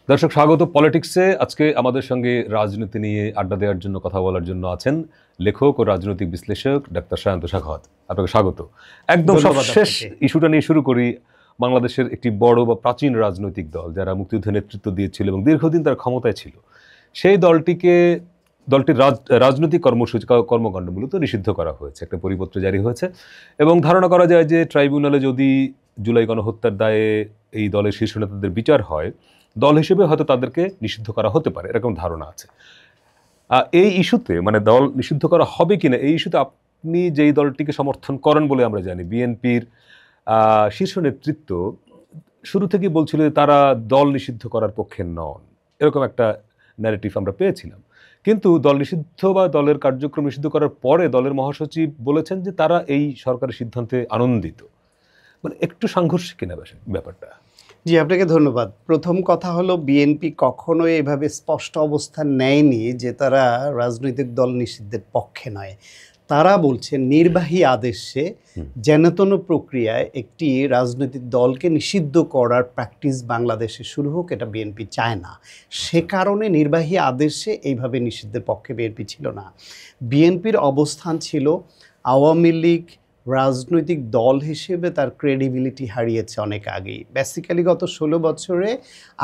দর্শক স্বাগত পলিটিক্সে। আজকে আমাদের সঙ্গে রাজনীতি নিয়ে আড্ডা দেওয়ার জন্য, কথা বলার জন্য আছেন লেখক ও রাজনৈতিক বিশ্লেষক ডাক্তার সায়ন্ত সাখাওয়াত। আপনাকে স্বাগত। একদম সবশেষ ইস্যুটা নিয়ে শুরু করি। বাংলাদেশের একটি বড় বা প্রাচীন রাজনৈতিক দল যারা মুক্তিযুদ্ধে নেতৃত্ব দিয়েছিল এবং দীর্ঘদিন তার ক্ষমতায় ছিল, সেই দলটির রাজনৈতিক কর্মকাণ্ড মূলত নিষিদ্ধ করা হয়েছে। একটা পরিপত্র জারি হয়েছে এবং ধারণা করা যায় যে ট্রাইব্যুনালে যদি জুলাই গণহত্যার দায়ে এই দলের শীর্ষ নেতাদের বিচার হয়, দল হিসেবে হয়তো তাদেরকে নিষিদ্ধ করা হতে পারে, এরকম ধারণা আছে। এই ইস্যুতে মানে দল নিষিদ্ধ করা হবে কিনা, এই ইস্যুতে আপনি যেই দলটিকে সমর্থন করেন বলে আমরা জানি, বিএনপির শীর্ষ নেতৃত্ব শুরু থেকেই বলছিল যে তারা দল নিষিদ্ধ করার পক্ষে নন, এরকম একটা ন্যারেটিভ আমরা পেয়েছিলাম। কিন্তু দল নিষিদ্ধ বা দলের কার্যক্রম নিষিদ্ধ করার পরে দলের মহাসচিব বলেছেন যে তারা এই সরকারের সিদ্ধান্তে আনন্দিত। মানে একটু সাংঘর্ষিক কিনা ব্যাপারটা? জি, আপনাকে ধন্যবাদ। প্রথম কথা হলো, বিএনপি কখনোই এভাবে স্পষ্ট অবস্থান নেয়নি যে তারা রাজনৈতিক দল নিষিদ্ধের পক্ষে নয়। তারা বলছে নির্বাহী আদেশে যেনতন প্রক্রিয়ায় একটি রাজনৈতিক দলকে নিষিদ্ধ করার প্র্যাকটিস বাংলাদেশে শুরু হোক, এটা বিএনপি চায় না। সে কারণে নির্বাহী আদেশে এইভাবে নিষিদ্ধের পক্ষে বিএনপি ছিল না। বিএনপির অবস্থান ছিল আওয়ামী লীগ রাজনৈতিক দল হিসেবে তার ক্রেডিবিলিটি হারিয়েছে অনেক আগেই। বেসিক্যালি গত 16 বছরে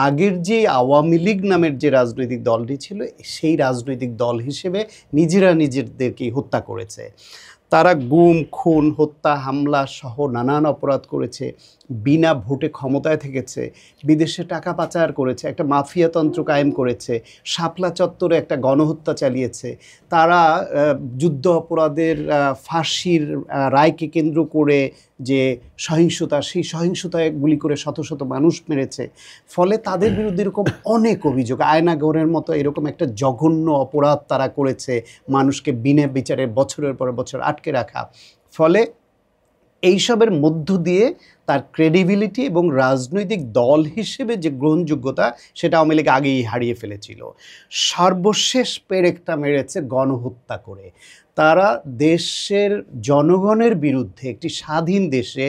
আগের যে আওয়ামী লীগ নামের যে রাজনৈতিক দলটি ছিল, সেই রাজনৈতিক দল হিসেবে নিজেরা নিজেদেরকেই হত্যা করেছে। তারা গুম, খুন, হত্যা, হামলা সহ নানান অপরাধ করেছে, বিনা ভোটে ক্ষমতায় থেকেছে, বিদেশে টাকা পাচার করেছে, একটা মাফিয়াতন্ত্র কায়েম করেছে, শাপলা চত্বরে একটা গণহত্যা চালিয়েছে। তারা যুদ্ধ অপরাধের ফাঁসির রায়কে কেন্দ্র করে যে সহিংসতা, সেই সহিংসতায় গুলি করে শত শত মানুষ মেরেছে। ফলে তাদের বিরুদ্ধে এরকম অনেক অভিযোগ, আয়নাঘরের মতো এরকম একটা জঘন্য অপরাধ তারা করেছে, মানুষকে বিনা বিচারে বছরের পর বছর আটকে রাখা। ফলে এইসবের মধ্য দিয়ে তার ক্রেডিবিলিটি এবং রাজনৈতিক দল হিসেবে যে গ্রহণযোগ্যতা, সেটা আওয়ামী লীগ আগেই হারিয়ে ফেলেছিল। সর্বশেষ পেরেকটা মেরেছে গণহত্যা করে। তারা দেশের জনগণের বিরুদ্ধে, একটি স্বাধীন দেশে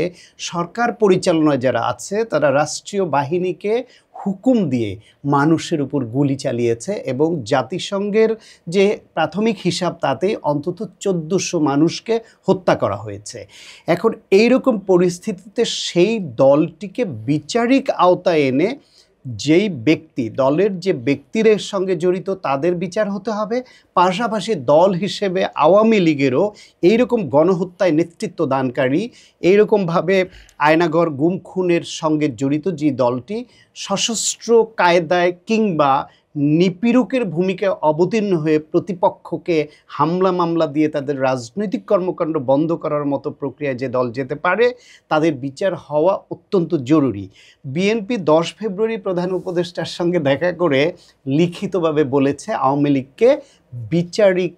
সরকার পরিচালনায় যারা আছে, তারা রাষ্ট্রীয় বাহিনীকে হুকুম দিয়ে মানুষের উপর গুলি চালিয়েছে এবং জাতিসংঘের যে প্রাথমিক হিসাব, তাতে অন্তত 1400 মানুষকে হত্যা করা হয়েছে। এখন এইরকম পরিস্থিতিতে সেই দলটিকে বিচারিক আওতায় এনে যেই ব্যক্তি, দলের যে ব্যক্তিদের সঙ্গে জড়িত তাদের বিচার হতে হবে, পাশাপাশি দল হিসেবে আওয়ামী লীগেরও এইরকম গণহত্যায় নেতৃত্ব দানকারী, এইরকমভাবে আয়নাঘর গুম খুনের সঙ্গে জড়িত যে দলটি সশস্ত্র কায়দায় কিংবা নিপীড়কের ভূমিকায় অবতীর্ণ হয়ে প্রতিপক্ষকে হামলা মামলা দিয়ে তাদের রাজনৈতিক কর্মকাণ্ড বন্ধ করার মতো প্রক্রিয়ায় যে দল যেতে পারে, তাদের বিচার হওয়া অত্যন্ত জরুরি। বিএনপি 10 ফেব্রুয়ারি প্রধান উপদেষ্টার সঙ্গে দেখা করে লিখিতভাবে বলেছে আওয়ামী লীগকে বিচারিক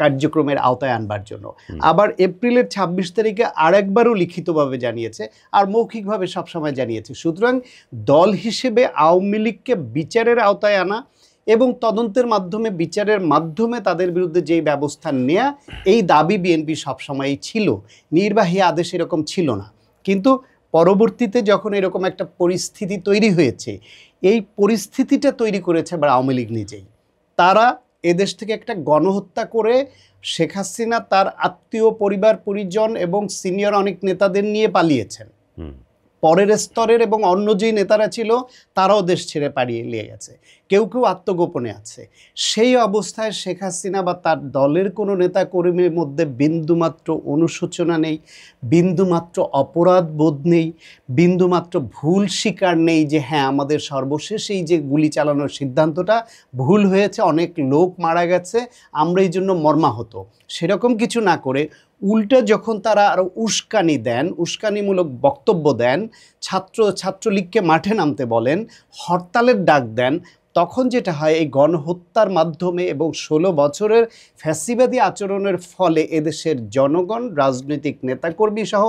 কার্যক্রমের আওতায় আনবার জন্য। আবার এপ্রিলের 26 তারিখে আরেকবারও লিখিতভাবে জানিয়েছে, আর মৌখিকভাবে সবসময় জানিয়েছে। সুতরাং দল হিসেবে আওয়ামী লীগকে বিচারের আওতায় আনা এবং তদন্তের মাধ্যমে, বিচারের মাধ্যমে তাদের বিরুদ্ধে যেই ব্যবস্থা নেয়া, এই দাবি বিএনপি সবসময়ই ছিল। নির্বাহী আদেশ এরকম ছিল না। কিন্তু পরবর্তীতে যখন এরকম একটা পরিস্থিতি তৈরি হয়েছে, এই পরিস্থিতিটা তৈরি করেছে আবার আওয়ামী লীগ নিজেই। তারা এদেশ থেকে একটা গণহত্যা করে শেখ হাসিনা তার আত্মীয়, পরিবার পরিজন এবং সিনিয়র অনেক নেতাদের নিয়ে পালিয়েছেন। পরের স্তরের এবং অন্য যেই নেতারা ছিল, তারাও দেশ ছেড়ে পালিয়ে গেছে, কেউ কেউ আত্মগোপনে আছে। সেই অবস্থায় শেখ হাসিনা বা তার দলের কোনো নেতা কর্মীর মধ্যে বিন্দুমাত্র অনুশোচনা নেই, বিন্দুমাত্র অপরাধ বোধ নেই, বিন্দুমাত্র ভুল স্বীকার নেই যে হ্যাঁ, আমাদের সর্বশেষ এই যে গুলি চালানোর সিদ্ধান্তটা ভুল হয়েছে, অনেক লোক মারা গেছে, আমরা এই জন্য মর্মাহত, সেরকম কিছু না করে উল্টা যখন তারা আরও উস্কানি দেন, উস্কানিমূলক বক্তব্য দেন, ছাত্রলীগকে মাঠে নামতে বলেন, হরতালের ডাক দেন, তখন যেটা হয়, এই গণহত্যার মাধ্যমে এবং 16 বছরের ফ্যাসিবাদী আচরণের ফলে এদেশের জনগণ, রাজনৈতিক নেতাকর্মী সহ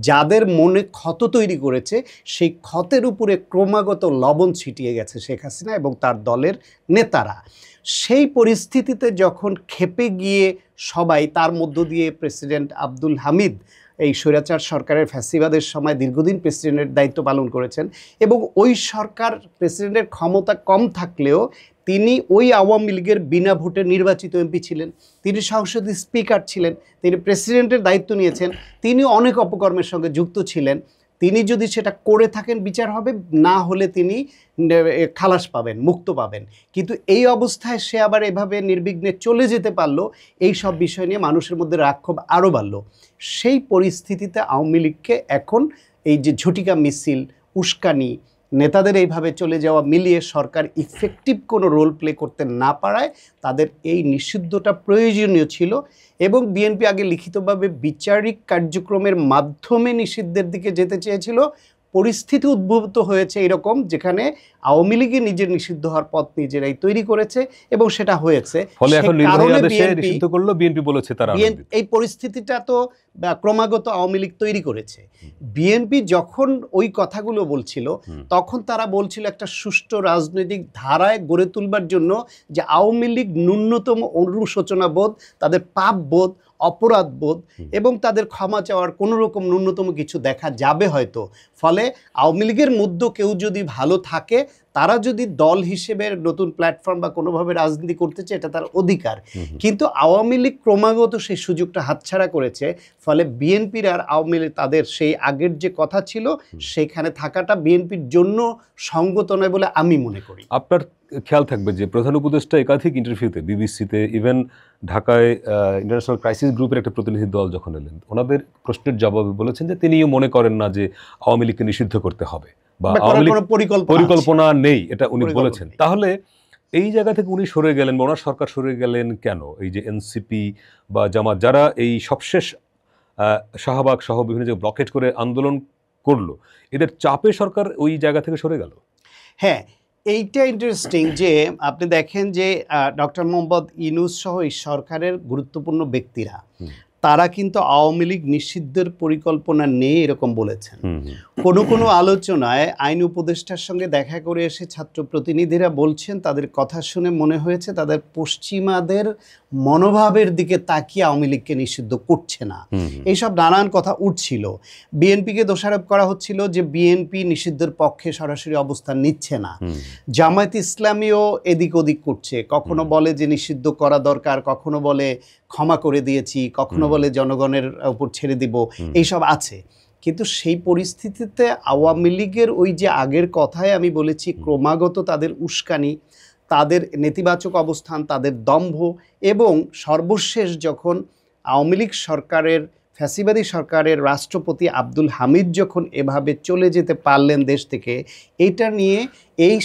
যাদের মনে ক্ষত তৈরি করেছে, সেই ক্ষতের উপরে ক্রমাগত লবণ ছিটিয়ে গেছে শেখ হাসিনা এবং তার দলের নেতারা। সেই পরিস্থিতিতে যখন ক্ষেপে গিয়ে সবাই, তার মধ্য দিয়ে প্রেসিডেন্ট আব্দুল হামিদ এই স্বৈরাচার সরকারের ফ্যাসিবাদের সময় দীর্ঘদিন প্রেসিডেন্টের দায়িত্ব পালন করেছেন, এবং ওই সরকার প্রেসিডেন্টের ক্ষমতা কম থাকলেও তিনি ওই আওয়ামী লীগের বিনা ভোটে নির্বাচিত এমপি ছিলেন, তিনি সংসদের স্পিকার ছিলেন, তিনি প্রেসিডেন্টের দায়িত্ব নিয়েছেন, তিনি অনেক অপকর্মের সঙ্গে যুক্ত ছিলেন। তিনি যদি সেটা করে থাকেন বিচার হবে, না হলে তিনি খালাস পাবেন, মুক্ত পাবেন। কিন্তু এই অবস্থায় সে আবার এভাবে নির্বিঘ্নে চলে যেতে পারলো, এই সব বিষয় নিয়ে মানুষের মধ্যে রাগ ক্ষোভ আরও বাড়লো। সেই পরিস্থিতিতে আওয়ামী লীগকে এখন এই যে ঝটিকা মিছিল, উস্কানি, নেতাদের এইভাবে চলে যাওয়া মিলিয়ে সরকার ইফেক্টিভ কোনো রোল প্লে করতে না পারায় তাদের এই নিষিদ্ধটা প্রয়োজনীয় ছিল। এবং বিএনপি আগে লিখিতভাবে বিচারিক কার্যক্রমের মাধ্যমে নিষিদ্ধের দিকে যেতে চেয়েছিল। পরিস্থিতি উদ্ভূত হয়েছে এরকম, যেখানে আওয়ামী লীগই নিজের নিষিদ্ধ হওয়ার পথ নিজেরাই তৈরি করেছে, এবং সেটা হয়েছে। ফলে এখন নির্বাহী আদেশে নিষিদ্ধ করলো, বিএনপি বলেছে তারা এই পরিস্থিতিটা তো ক্রমাগত আওয়ামী লীগ তৈরি করেছে। বিএনপি যখন ওই কথাগুলো বলছিল, তখন তারা বলছিল একটা সুষ্ঠু রাজনৈতিক ধারায় গড়ে তুলবার জন্য, যে আওয়ামী লীগ ন্যূনতম অনুশোচনা বোধ, তাদের পাপ বোধ, অপরাধ বোধ এবং তাদের ক্ষমা চাওয়ার কোনো রকম ন্যূনতম কিছু দেখা যাবে হয়তো। ফলে আওয়ামী লীগের মধ্যে কেউ যদি ভালো থাকে, তারা যদি দল হিসেবে নতুন প্ল্যাটফর্ম বা কোনোভাবে রাজনীতি করতে চায়, এটা তার অধিকার। কিন্তু আওয়ামী লীগ ক্রমাগত সেই সুযোগটা হাতছাড়া করেছে। ফলে বিএনপির আর আওয়ামী লীগ তাদের সেই আগের যে কথা ছিল, সেখানে থাকাটা বিএনপির জন্য সঙ্গত নয় বলে আমি মনে করি। আপনার খেয়াল থাকবে যে প্রধান উপদেষ্টা একাধিক ইন্টারভিউতে, বিবিসিতে, ইভেন ঢাকায় ইন্টারন্যাশনাল ক্রাইসিস গ্রুপের একটা প্রতিনিধি দল যখন এলেন, ওনাদের প্রশ্নের জবাবে বলেছেন যে তিনিও মনে করেন না যে আওয়ামী লীগকে নিষিদ্ধ করতে হবে বা আওয়ামী লীগ পরিকল্পনা নেই, এটা উনি বলেছেন। তাহলে এই জায়গা থেকে উনি সরে গেলেন বা ওনার সরকার সরে গেলেন কেন? এই যে এনসিপি বা জামাত, যারা এই সবশেষ শাহবাগ সহ বিভিন্ন জায়গায় ব্লকেট করে আন্দোলন করলো, এদের চাপে সরকার ওই জায়গা থেকে সরে গেল। হ্যাঁ, এইটা ইন্টারেস্টিং যে আপনি দেখেন যে ডক্টর মোহাম্মদ ইউনূস সহ এই সরকারের গুরুত্বপূর্ণ ব্যক্তিরা, তারা কিন্তু আওয়ামী লীগ নিষিদ্ধের পরিকল্পনা নেই এরকম বলেছেন। কোনো আলোচনায় আইন উপদেষ্টার সঙ্গে দেখা করে এসে ছাত্র প্রতিনিধিরা বলছেন, তাদের কথা শুনে মনে হয়েছে তাদের পশ্চিমাদের মনোভাবের দিকে তাকিয়ে আওয়ামী লীগকে নিষিদ্ধ করছে না। এইসব নানান কথা উঠছিল। বিএনপিকে দোষারোপ করা হচ্ছিল যে বিএনপি নিষিদ্ধের পক্ষে সরাসরি অবস্থান নিচ্ছে না। জামায়াত ইসলামীও এদিক ওদিক করছে, কখনো বলে যে নিষিদ্ধ করা দরকার, কখনো বলে ক্ষমা করে দিয়েছি, কখনো বলে জনগণের উপর ছেড়ে দিব, এইসব আছে। কিন্তু সেই পরিস্থিতিতে আওয়ামী লীগের ওই যে আগের কথায় আমি বলেছি, ক্রমাগত তাদের উস্কানি, তাদের নেতিবাচক অবস্থান, তাদের দম্ভ, এবং সর্বশেষ যখন আওয়ামী লীগ সরকারের, ফ্যাসিবাদী সরকারের রাষ্ট্রপতি আব্দুল হামিদ যখন এভাবে চলে যেতে পারলেন দেশ থেকে, এটা নিয়ে এই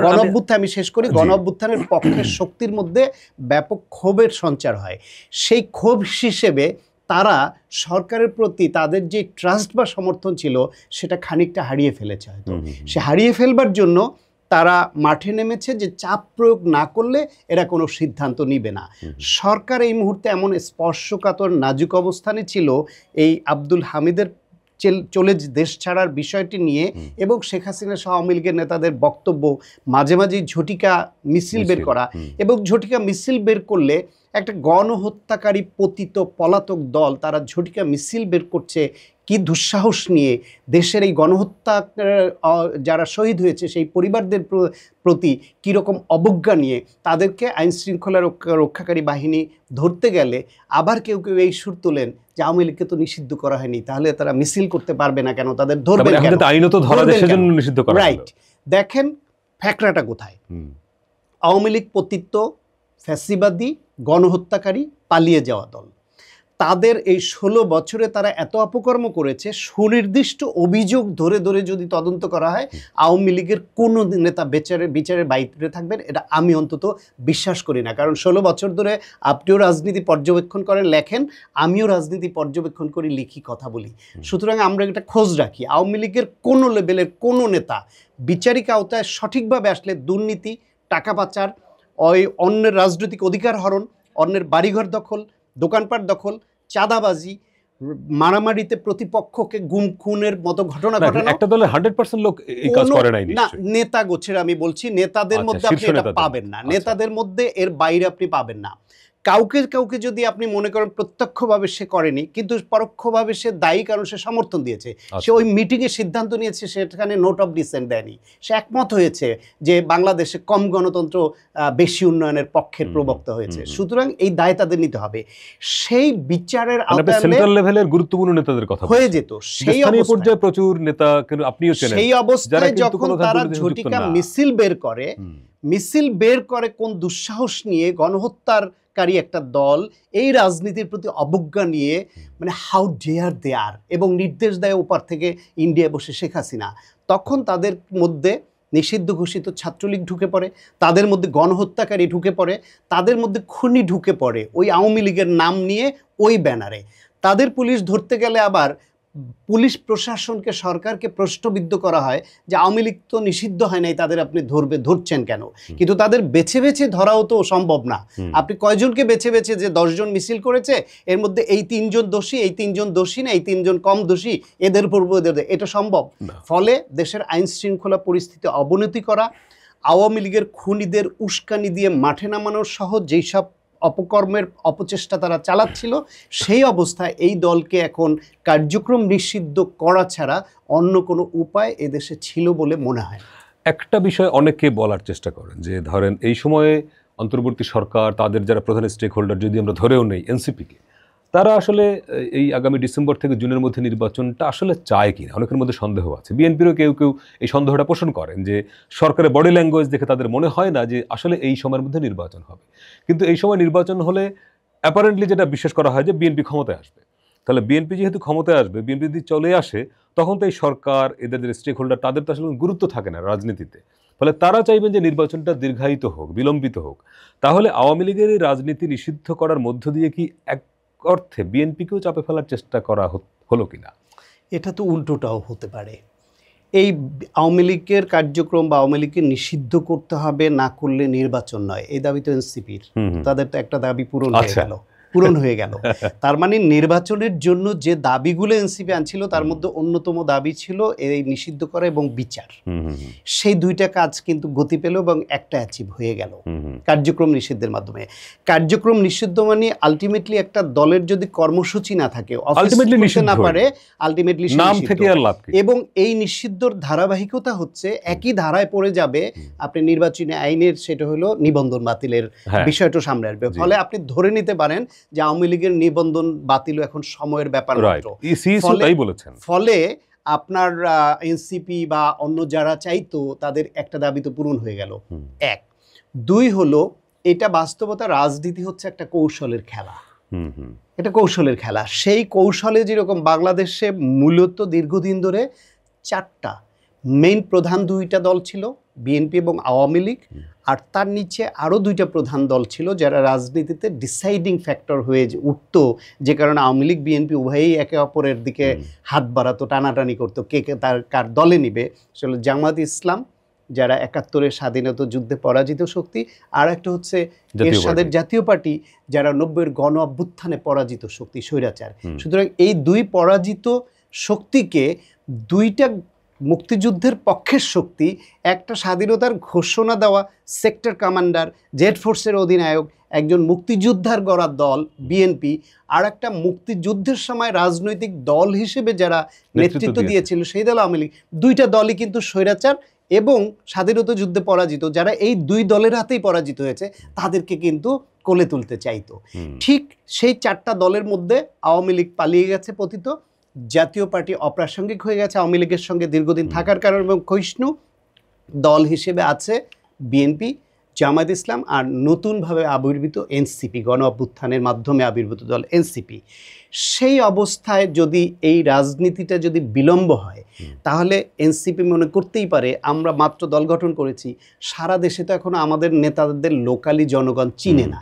গণঅভ্যুত্থান, আমি শেষ করি, গণঅভ্যুত্থানের পক্ষের শক্তির মধ্যে ব্যাপক ক্ষোভের সঞ্চার হয়। সেই ক্ষোভ হিসেবে তারা সরকারের প্রতি তাদের যে ট্রাস্ট বা সমর্থন ছিল, সেটা খানিকটা হারিয়ে ফেলেছে হয়তো। সে হারিয়ে ফেলবার জন্য তারা মাঠে নেমেছে যে চাপ প্রয়োগ না করলে এরা কোনো সিদ্ধান্ত নিবে না। সরকার এই মুহূর্তে এমন স্পর্শকাতর নাজুক অবস্থানে ছিল এই আব্দুল হামিদের চলে দেশ ছাড়ার বিষয়টি নিয়ে, এবং শেখ হাসিনা সহ আওয়ামী লীগের নেতাদের বক্তব্য, মাঝে মাঝেই ঝটিকা মিছিল বের করা, এবং ঝটিকা মিছিল বের করলে একটা গণহত্যাকারী পতিত পলাতক দল, তারা ঝটিকা মিছিল বের করছে কি দুঃসাহস নিয়ে, দেশের এই গণহত্যা যারা শহীদ হয়েছে সেই পরিবারদের প্রতি কীরকম অবজ্ঞা নিয়ে, তাদেরকে আইন শৃঙ্খলা রক্ষাকারী বাহিনী ধরতে গেলে আবার কেউ কেউ এই সুর তোলেন যে আওয়ামী লীগকে তো নিষিদ্ধ করা হয়নি, তাহলে তারা মিছিল করতে পারবে না কেন, তাদের ধরবেন কেন? রাইট, দেখেন ফ্যাকড়াটা কোথায়। আওয়ামী লীগ পতিত, ফ্যাসিবাদী, গণহত্যাকারী, পালিয়ে যাওয়া দল, তাদের এই 16 বছরে তারা এত অপকর্ম করেছে, সুনির্দিষ্ট অভিযোগ ধরে ধরে যদি তদন্ত করা হয়, আওয়ামী লীগের কোনো নেতা বিচারের বাইরে থাকবেন, এটা আমি অন্তত বিশ্বাস করি না। কারণ 16 বছর ধরে আপনিও রাজনীতি পর্যবেক্ষণ করেন, লেখেন, আমিও রাজনীতি পর্যবেক্ষণ করি, লিখি, কথা বলি। সুতরাং আমরা একটা খোঁজ রাখি, আওয়ামী লীগের কোনো লেভেলের কোনো নেতা বিচারিক আওতায় সঠিকভাবে আসলে দুর্নীতি, টাকা পাচার, ওই অন্যের রাজনৈতিক অধিকার হরণ, অন্যের বাড়িঘর দখল, দোকানপাট দখল, চাঁদাবাজি, মারামারিতে প্রতিপক্ষকে গুম খুনের মতো ঘটনা ঘটানো, একটা দলে 100% লোক এই কাজ করে নাই না। নেতা গোছের আমি বলছি, নেতাদের মধ্যে আপনি এটা পাবেন না, নেতাদের মধ্যে এর বাইরে আপনি পাবেন না। কাউকে কাউকে যদি আপনি মনে করেন প্রত্যক্ষভাবে সে করেনি, কিন্তু পরোক্ষভাবে সে দায়ী, কারণ সে সমর্থন দিয়েছে, সে ওই মিটিংয়ে সিদ্ধান্ত নিয়েছে, সেখানে নোট অফ ডিসেন্ট দেয়নি, সে একমত হয়েছে যে বাংলাদেশে কম গণতন্ত্র বেশি উন্নয়নের পক্ষের প্রবক্তা হয়েছে, সুতরাং এই দায় তাদের নিতে হবে। সেই বিচারের আওতায় সেন্ট্রাল লেভেলের গুরুত্বপূর্ণ নেতাদের কথা হয়ে যেত। সেই পর্যায়ে প্রচুর নেতা, কিন্তু আপনিও চেনেন, সেই অবস্থায় যখন তারা ঝটিকা মিছিল বের করে কোন দুঃসাহস নিয়ে গণহত্যাকারী একটা দল এই রাজনীতির প্রতি অবজ্ঞা নিয়ে, মানে হাউ ডেয়ার দে আর, এবং নির্দেশ দেয় ওপার থেকে ইন্ডিয়ায় বসে শেখ হাসিনা, তখন তাদের মধ্যে নিষিদ্ধ ঘোষিত ছাত্রলীগ ঢুকে পড়ে, তাদের মধ্যে গণহত্যাকারী ঢুকে পড়ে, তাদের মধ্যে খুনি ঢুকে পড়ে ওই আওয়ামী লীগের নাম নিয়ে ওই ব্যানারে। তাদের পুলিশ ধরতে গেলে আবার পুলিশ প্রশাসনকে, সরকারকে প্রশ্নবিদ্ধ করা হয় যে আওয়ামী লীগ তো নিষিদ্ধ হয় নাই, তাদের আপনি ধরছেন কেন? কিন্তু তাদের বেছে বেছে ধরাও তো সম্ভব না। আপনি কয়জনকে বেছে বেছে, যে 10 জন মিছিল করেছে এর মধ্যে এই 3 জন দোষী, এই 3 জন দোষী না, এই 3 জন কম দোষী, এদের পূর্ব এটা সম্ভব? ফলে দেশের আইন শৃঙ্খলা পরিস্থিতি অবনতি করা, আওয়ামী লীগের খুনিদের উস্কানি দিয়ে মাঠে নামানোর সহ যেই সব অপকর্মের অপচেষ্টা তারা চালাচ্ছিল, সেই অবস্থায় এই দলকে এখন কার্যক্রম নিষিদ্ধ করা ছাড়া অন্য কোনো উপায় এদেশে ছিল বলে মনে হয়। একটা বিষয় অনেকে বলার চেষ্টা করেন যে, ধরেন এই সময়ে অন্তর্বর্তী সরকার, তাদের যারা প্রধান স্টেক হোল্ডার, যদি আমরা ধরেও নেই এনসিপিকে, তারা আসলে এই আগামী ডিসেম্বর থেকে জুনের মধ্যে নির্বাচনটা আসলে চায় কিনা, অনেকের মধ্যে সন্দেহ আছে। বিএনপিরও কেউ কেউ এই সন্দেহটা পোষণ করেন যে সরকারের বডি ল্যাঙ্গুয়েজ দেখে তাদের মনে হয় না যে আসলে এই সময়ের মধ্যে নির্বাচন হবে। কিন্তু এই সময় নির্বাচন হলে অ্যাপারেন্টলি যেটা বিশ্বাস করা হয় যে বিএনপি ক্ষমতায় আসবে। তাহলে বিএনপি যেহেতু ক্ষমতায় আসবে, বিএনপি যদি চলে আসে, তখন তো এই সরকার, এদের যে স্টেক হোল্ডার, তাদের তো আসলে গুরুত্ব থাকে না রাজনীতিতে। ফলে তারা চাইবেন যে নির্বাচনটা দীর্ঘায়িত হোক, বিলম্বিত হোক। তাহলে আওয়ামী লীগের এই রাজনীতি নিষিদ্ধ করার মধ্য দিয়ে কি এক অর্থে বিএনপিকেও চাপে ফেলার চেষ্টা করা হলো কিনা? এটা তো উল্টোটাও হতে পারে। এই আওয়ামী লীগের কার্যক্রম বা আওয়ামী লীগকে নিষিদ্ধ করতে হবে, না করলে নির্বাচন নয়, এই দাবি তো এনসিপির। তাদের তো একটা দাবি পূরণ হয়ে গেল। তার মানে নির্বাচনের জন্য যে দাবিগুলো এনসিপি আনছিল, তার মধ্যে অন্যতম দাবি ছিল এই নিষিদ্ধ করা এবং বিচার। সেই দুইটা কাজ কিন্তু গতি পেল এবং একটা অ্যাচিভ হয়ে গেল কার্যক্রম নিষিদ্ধের মাধ্যমে। কার্যক্রম নিষিদ্ধ মানে আলটিমেটলি একটা দলের যদি কর্মসূচি না থাকে, না পারে, আলটিমেটলি এবং এই নিষিদ্ধর ধারাবাহিকতা হচ্ছে একই ধারায় পড়ে যাবে আপনি নির্বাচনী আইনের, সেটা হলো নিবন্ধন বাতিলের বিষয়টা সামনে আসবে। ফলে আপনি ধরে নিতে পারেন যে আওয়ামী লীগের নিবন্ধন বাতিল এখন সময়ের ব্যাপার মাত্র। ফলে আপনার এনসিপি বা অন্য যারা চাইতো, তাদের একটা দাবি তো পূরণ হয়ে গেল। 1, 2 হলো, এটা বাস্তবতা, রাজনীতি হচ্ছে একটা কৌশলের খেলা। এটা কৌশলের খেলা। সেই কৌশলে যেরকম বাংলাদেশে মূলত দীর্ঘদিন ধরে 4টা মেইন প্রধান 2টা দল ছিল, বিএনপি এবং আওয়ামী লীগ, আর তার নিচে আরও 2টা প্রধান দল ছিল যারা রাজনীতিতে ডিসাইডিং ফ্যাক্টর হয়ে উঠত, যে কারণে আওয়ামী লীগ বিএনপি উভয়েই একে অপরের দিকে হাত বাড়াতো, টানাটানি করতো কে তার কার দলে নিবে। সেগুলো জামাত ইসলাম, যারা 71-এর স্বাধীনতা যুদ্ধে পরাজিত শক্তি, আর একটা হচ্ছে এরশাদের জাতীয় পার্টি, যারা 90-এর গণ অভ্যুত্থানে পরাজিত শক্তি, স্বৈরাচার। সুতরাং এই 2 পরাজিত শক্তিকে, 2টা মুক্তিযুদ্ধের পক্ষের শক্তি, একটা স্বাধীনতার ঘোষণা দেওয়া সেক্টর কমান্ডার, জেড ফোর্সের অধিনায়ক, একজন মুক্তিযোদ্ধার গড়া দল বিএনপি, আর একটা মুক্তিযুদ্ধের সময় রাজনৈতিক দল হিসেবে যারা নেতৃত্ব দিয়েছিল সেই দল আওয়ামী লীগ। 2টা দলই কিন্তু স্বৈরাচার এবং স্বাধীনতা যুদ্ধে পরাজিত। যারা এই 2 দলের হাতেই পরাজিত হয়েছে, তাদেরকে কিন্তু কোলে তুলতে চাইতো। ঠিক সেই 4টা দলের মধ্যে আওয়ামী লীগ পালিয়ে গেছে পতিত, জাতীয় পার্টি অপ্রাসঙ্গিক হয়ে গেছে আওয়ামী লীগের সঙ্গে দীর্ঘদিন থাকার কারণে, এবং ক্ষয়িষ্ণু দল হিসেবে আছে বিএনপি, জামায়াত ইসলাম, আর নতুনভাবে আবির্ভূত এনসিপি, গণ অভ্যুত্থানের মাধ্যমে আবির্ভূত দল এনসিপি। সেই অবস্থায় যদি এই রাজনীতিটা যদি বিলম্ব হয়, তাহলে এনসিপি মনে করতেই পারে আমরা মাত্র দল গঠন করেছি, সারা দেশে তো এখনো আমাদের নেতাদের লোকালি জনগণ চিনে না।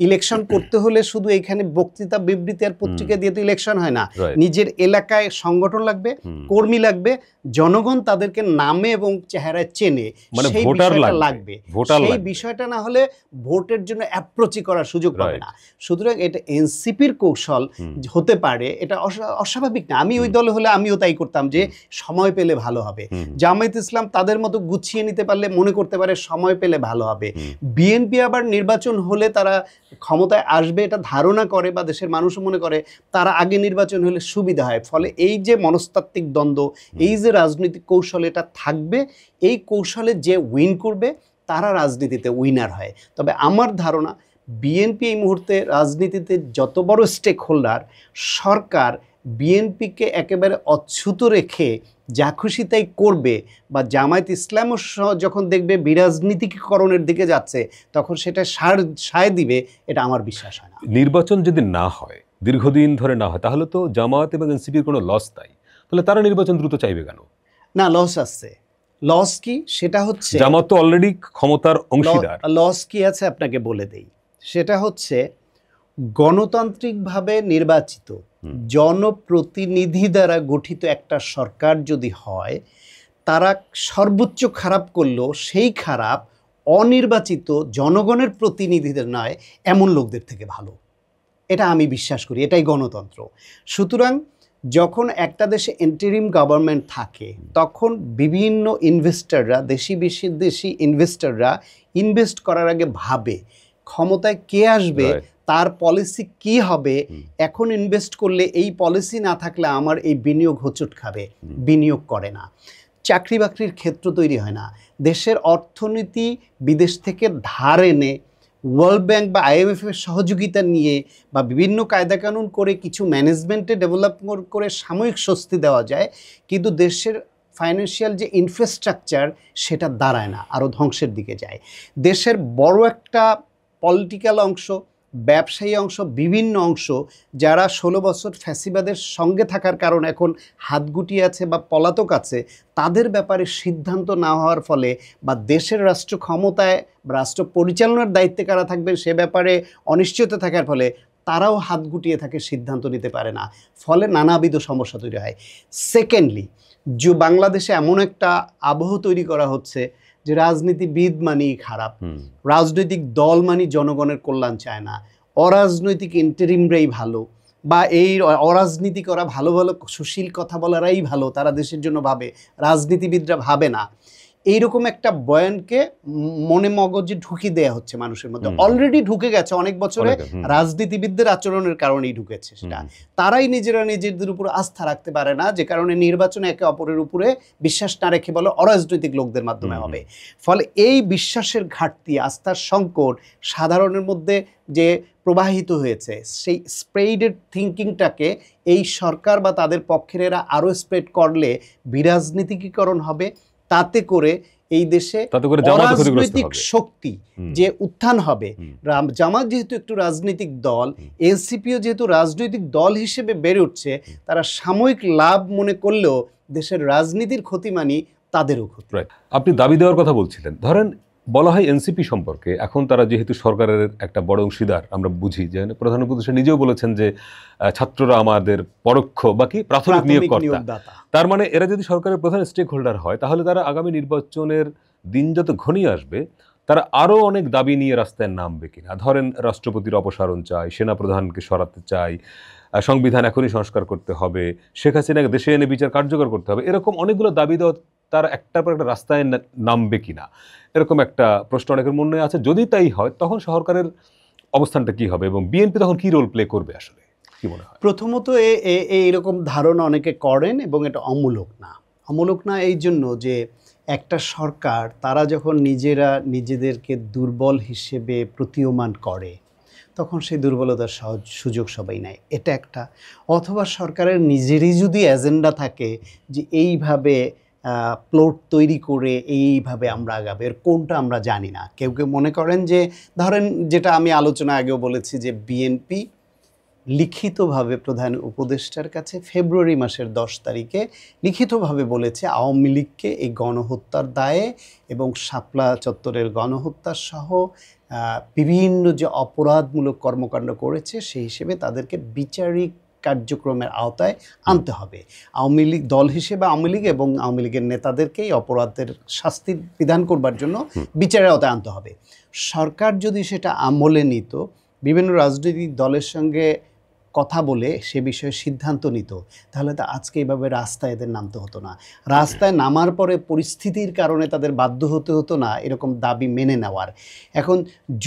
ইলেকশন করতে হলে শুধু এখানে বক্তৃতা, বিবৃতি আর পত্রিকা দিয়ে তো ইলেকশন হয় না। নিজের এলাকায় সংগঠন লাগবে, কর্মী লাগবে, জনগণ তাদেরকে নামে এবং চেহারায় চেনে, সেই বিষয়টা লাগবে। থাকবে, ভোটার সেই লাগবে। বিষয়টা না হলে ভোটের জন্য অ্যাপ্রোচই করার সুযোগ পাবে না। সুতরাং এটা এনসিপির কৌশল হতে পারে, এটা অস্বাভাবিক না। আমি ওই দলে হলে আমিও তাই করতাম যে সময় পেলে ভালো হবে। জামায়াত ইসলাম তাদের মতো গুছিয়ে নিতে পারলে মনে করতে পারে সময় পেলে ভালো হবে। বিএনপি আবার নির্বাচন হলে তারা ক্ষমতায় আসবে এটা ধারণা করে বা দেশের মানুষও মনে করে তারা আগে নির্বাচন হলে সুবিধা হয়। ফলে এই যে মনস্তাত্ত্বিক দ্বন্দ্ব, এই যে রাজনৈতিক কৌশল এটা থাকবে, এই কৌশলে যে উইন করবে তারা রাজনীতিতে উইনার হয়। তবে আমার ধারণা বিএনপি এই মুহূর্তে রাজনীতিতে যত বড় স্টেক হোল্ডার, সরকার বিএনপিকে একেবারে অচ্যুত রেখে যা খুশি তাই করবে বা জামায়াত ইসলামও যখন দেখবে বিরাজনীতিকরণের দিকে যাচ্ছে তখন সেটা সায় দিবে, এটা আমার বিশ্বাস হয় না। নির্বাচন যদি না হয়, দীর্ঘদিন ধরে না হয়, তাহলে তো জামায়াত এবং এনসিপির কোনো লস নাই। তাহলে তারা নির্বাচন দ্রুত চাইবে কেন? না, লস আছে। লস কি? সেটা হচ্ছে জামাত তো অলরেডি ক্ষমতার অংশীদার। লস কি আছে আপনাকে বলে দেই। সেটা হচ্ছে গণতান্ত্রিকভাবে নির্বাচিত জনপ্রতিনিধি দ্বারা গঠিত একটা সরকার যদি হয়, তারা সর্বোচ্চ খারাপ করলেও সেই খারাপ অনির্বাচিত জনগণের প্রতিনিধিদের নয় এমন লোকদের থেকে ভালো। এটা আমি বিশ্বাস করি, এটাই গণতন্ত্র। সুতরাং যখন একটা দেশে ইন্টারিম গভর্নমেন্ট থাকে তখন বিভিন্ন ইনভেস্টররা, দেশি ইনভেস্টররা ইনভেস্ট করার আগে ভাবে ক্ষমতায় কে আসবে, তার পলিসি কি হবে, এখন ইনভেস্ট করলে এই পলিসি না থাকলে আমার এই বিনিয়োগ হোঁচট খাবে, বিনিয়োগ করে না। চাকরি বাকরির ক্ষেত্র তৈরি হয় না। দেশের অর্থনীতি বিদেশ থেকে ধার এনে ওয়ার্ল্ড ব্যাংক বা IMF এর সহযোগিতা নিয়ে বা বিভিন্ন কায়দাকানুন করে কিছু ম্যানেজমেন্টে ডেভেলপ করে সাময়িক স্বস্তি দেওয়া যায়, কিন্তু দেশের ফাইন্যান্সিয়াল যে ইনফ্রাস্ট্রাকচার সেটা দাঁড়ায় না, আরও ধ্বংসের দিকে যায়। দেশের বড় একটা পলিটিক্যাল অংশ, ব্যবসায়ী অংশ, বিভিন্ন অংশ যারা 16 বছর ফ্যাসিবাদের সঙ্গে থাকার কারণে এখন হাত গুটিয়ে আছে বা পলাতক আছে, তাদের ব্যাপারে সিদ্ধান্ত না হওয়ার ফলে বা দেশের রাষ্ট্র ক্ষমতায় রাষ্ট্র পরিচালনার দায়িত্বে কারা থাকবেন সে ব্যাপারে অনিশ্চয়তা থাকার ফলে তারাও হাত গুটিয়ে থাকে, সিদ্ধান্ত নিতে পারে না, ফলে নানাবিধ সমস্যা তৈরি হয়। সেকেন্ডলি, যে বাংলাদেশে এমন একটা আবহ তৈরি করা হচ্ছে যে রাজনীতিবিদ মানেই খারাপ, রাজনৈতিক দল মানি জনগণের কল্যাণ চায় না, অরাজনৈতিক ইন্টারিমরাই ভালো, বা এই অরাজনীতি করা ভালো ভালো সুশীল কথা বলারাই ভালো, তারা দেশের জন্য ভাবে, রাজনীতিবিদরা ভাবে না। এইরকম একটা বয়ানকে মনে মগজে ঢুকিয়ে দেয়া হচ্ছে মানুষের মধ্যে, অলরেডি ঢুকে গেছে অনেক বছরে, রাজনীতিবিদদের আচরণের কারণেই ঢুকেছে সেটা। তারাই নিজেরা নিজেদের উপর আস্থা রাখতে পারে না, যে কারণে নির্বাচনে একে অপরের উপরে বিশ্বাস না রেখে বলে অরাজনৈতিক লোকদের মাধ্যমে হবে। ফলে এই বিশ্বাসের ঘাটতি, আস্থার সংকট সাধারণের মধ্যে যে প্রবাহিত হয়েছে, সেই স্প্রেডেড থিঙ্কিংটাকে এই সরকার বা তাদের পক্ষের এরা আরও স্প্রেড করলে বিরাজনীতিকীকরণ হবে। তাতে করে এই দেশে রাজনৈতিক শক্তি যে উত্থান হবে, জামাত যেহেতু একটু রাজনৈতিক দল, এনসিপিও যেহেতু রাজনৈতিক দল হিসেবে বেড়ে উঠছে, তারা সাময়িক লাভ মনে করলেও দেশের রাজনীতির ক্ষতি মানি তাদেরও ক্ষতি। আপনি দাবি দেওয়ার কথা বলছিলেন, ধরেন বলা হয় এনসিপি সম্পর্কে, এখন তারা যেহেতু সরকারের একটা বড় অংশীদার, আমরা বুঝি যে প্রধান উপদেষ্টা নিজেও বলেছেন যে ছাত্ররা আমাদের পরোক্ষ বাকি প্রাথমিক নিয়োগকর্তা। তার মানে এরা যদি সরকারের প্রধান স্টেক হোল্ডার হয়, তাহলে তারা আগামী নির্বাচনের দিন যত ঘনিয়ে আসবে তারা আরও অনেক দাবি নিয়ে রাস্তায় নামবে কিনা। ধরেন রাষ্ট্রপতির অপসারণ চাই, সেনাপ্রধানকে সরাতে চাই, সংবিধান এখনই সংস্কার করতে হবে, শেখ হাসিনাকে দেশে এনে বিচার কার্যকর করতে হবে, এরকম অনেকগুলো দাবি দেওয়া তারা একটার পর একটা রাস্তায় নামবে কিনা, এরকম একটা প্রশ্ন অনেকের মনে আছে। যদি তাই হয় তখন সরকারের অবস্থানটা কি হবে এবং বিএনপি তখন কি রোল প্লে করবে, আসলে কি মনে হয়? প্রথমত এইরকম ধারণা অনেকে করেন এবং এটা অমূলক না। অমূলক না এই জন্য যে একটা সরকার তারা যখন নিজেরা নিজেদেরকে দুর্বল হিসেবে প্রতীয়মান করে তখন সেই দুর্বলতার সুযোগ সবাই নেয়, এটা একটা। অথবা সরকারের নিজেরই যদি এজেন্ডা থাকে যে এইভাবে প্লট তৈরি করে এইভাবে আমরা আগাবে, এর কোনটা আমরা জানি না। কেউ কেউ মনে করেন যে, ধরেন যেটা আমি আলোচনা আগেও বলেছি যে বিএনপি লিখিতভাবে প্রধান উপদেষ্টার কাছে ফেব্রুয়ারি মাসের 10 তারিখে লিখিতভাবে বলেছে আওয়ামী লীগকে এই গণহত্যার দায়ে এবং শাপলা চত্বরের গণহত্যা সহ বিভিন্ন যে অপরাধমূলক কর্মকাণ্ড করেছে সেই হিসেবে তাদেরকে বিচারিক কার্যক্রমের আওতায় আনতে হবে। আওয়ামী লীগ দল হিসেবে আওয়ামী লীগ এবং আওয়ামী লীগের নেতাদেরকে এই অপরাধের শাস্তি বিধান করবার জন্য বিচারের আওতায় আনতে হবে। সরকার যদি সেটা আমলে নিত, বিভিন্ন রাজনৈতিক দলের সঙ্গে কথা বলে সে বিষয়ে সিদ্ধান্ত নিত, তাহলে তো আজকে এইভাবে রাস্তায় এদের নামতে হতো না। রাস্তায় নামার পরে পরিস্থিতির কারণে তাদের বাধ্য হতে হতো না এরকম দাবি মেনে নেওয়ার। এখন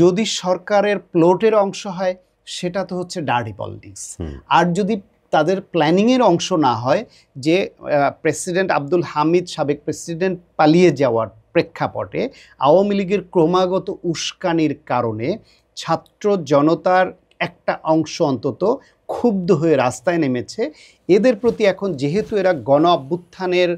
যদি সরকারের প্লটের অংশ হয় সেটা তো হচ্ছে ডার্টি পলিটিক্স। আর যদি তাদের প্ল্যানিংয়ের অংশ না হয়, যে প্রেসিডেন্ট আব্দুল হামিদ সাবেক প্রেসিডেন্ট পালিয়ে যাওয়ার প্রেক্ষাপটে আওয়ামী লীগের ক্রমাগত উস্কানির কারণে ছাত্র জনতার একটা অংশ অন্তত ক্ষুব্ধ হয়ে রাস্তায় নেমেছে, এদের প্রতি এখন যেহেতু এরা গণ অভ্যুত্থানের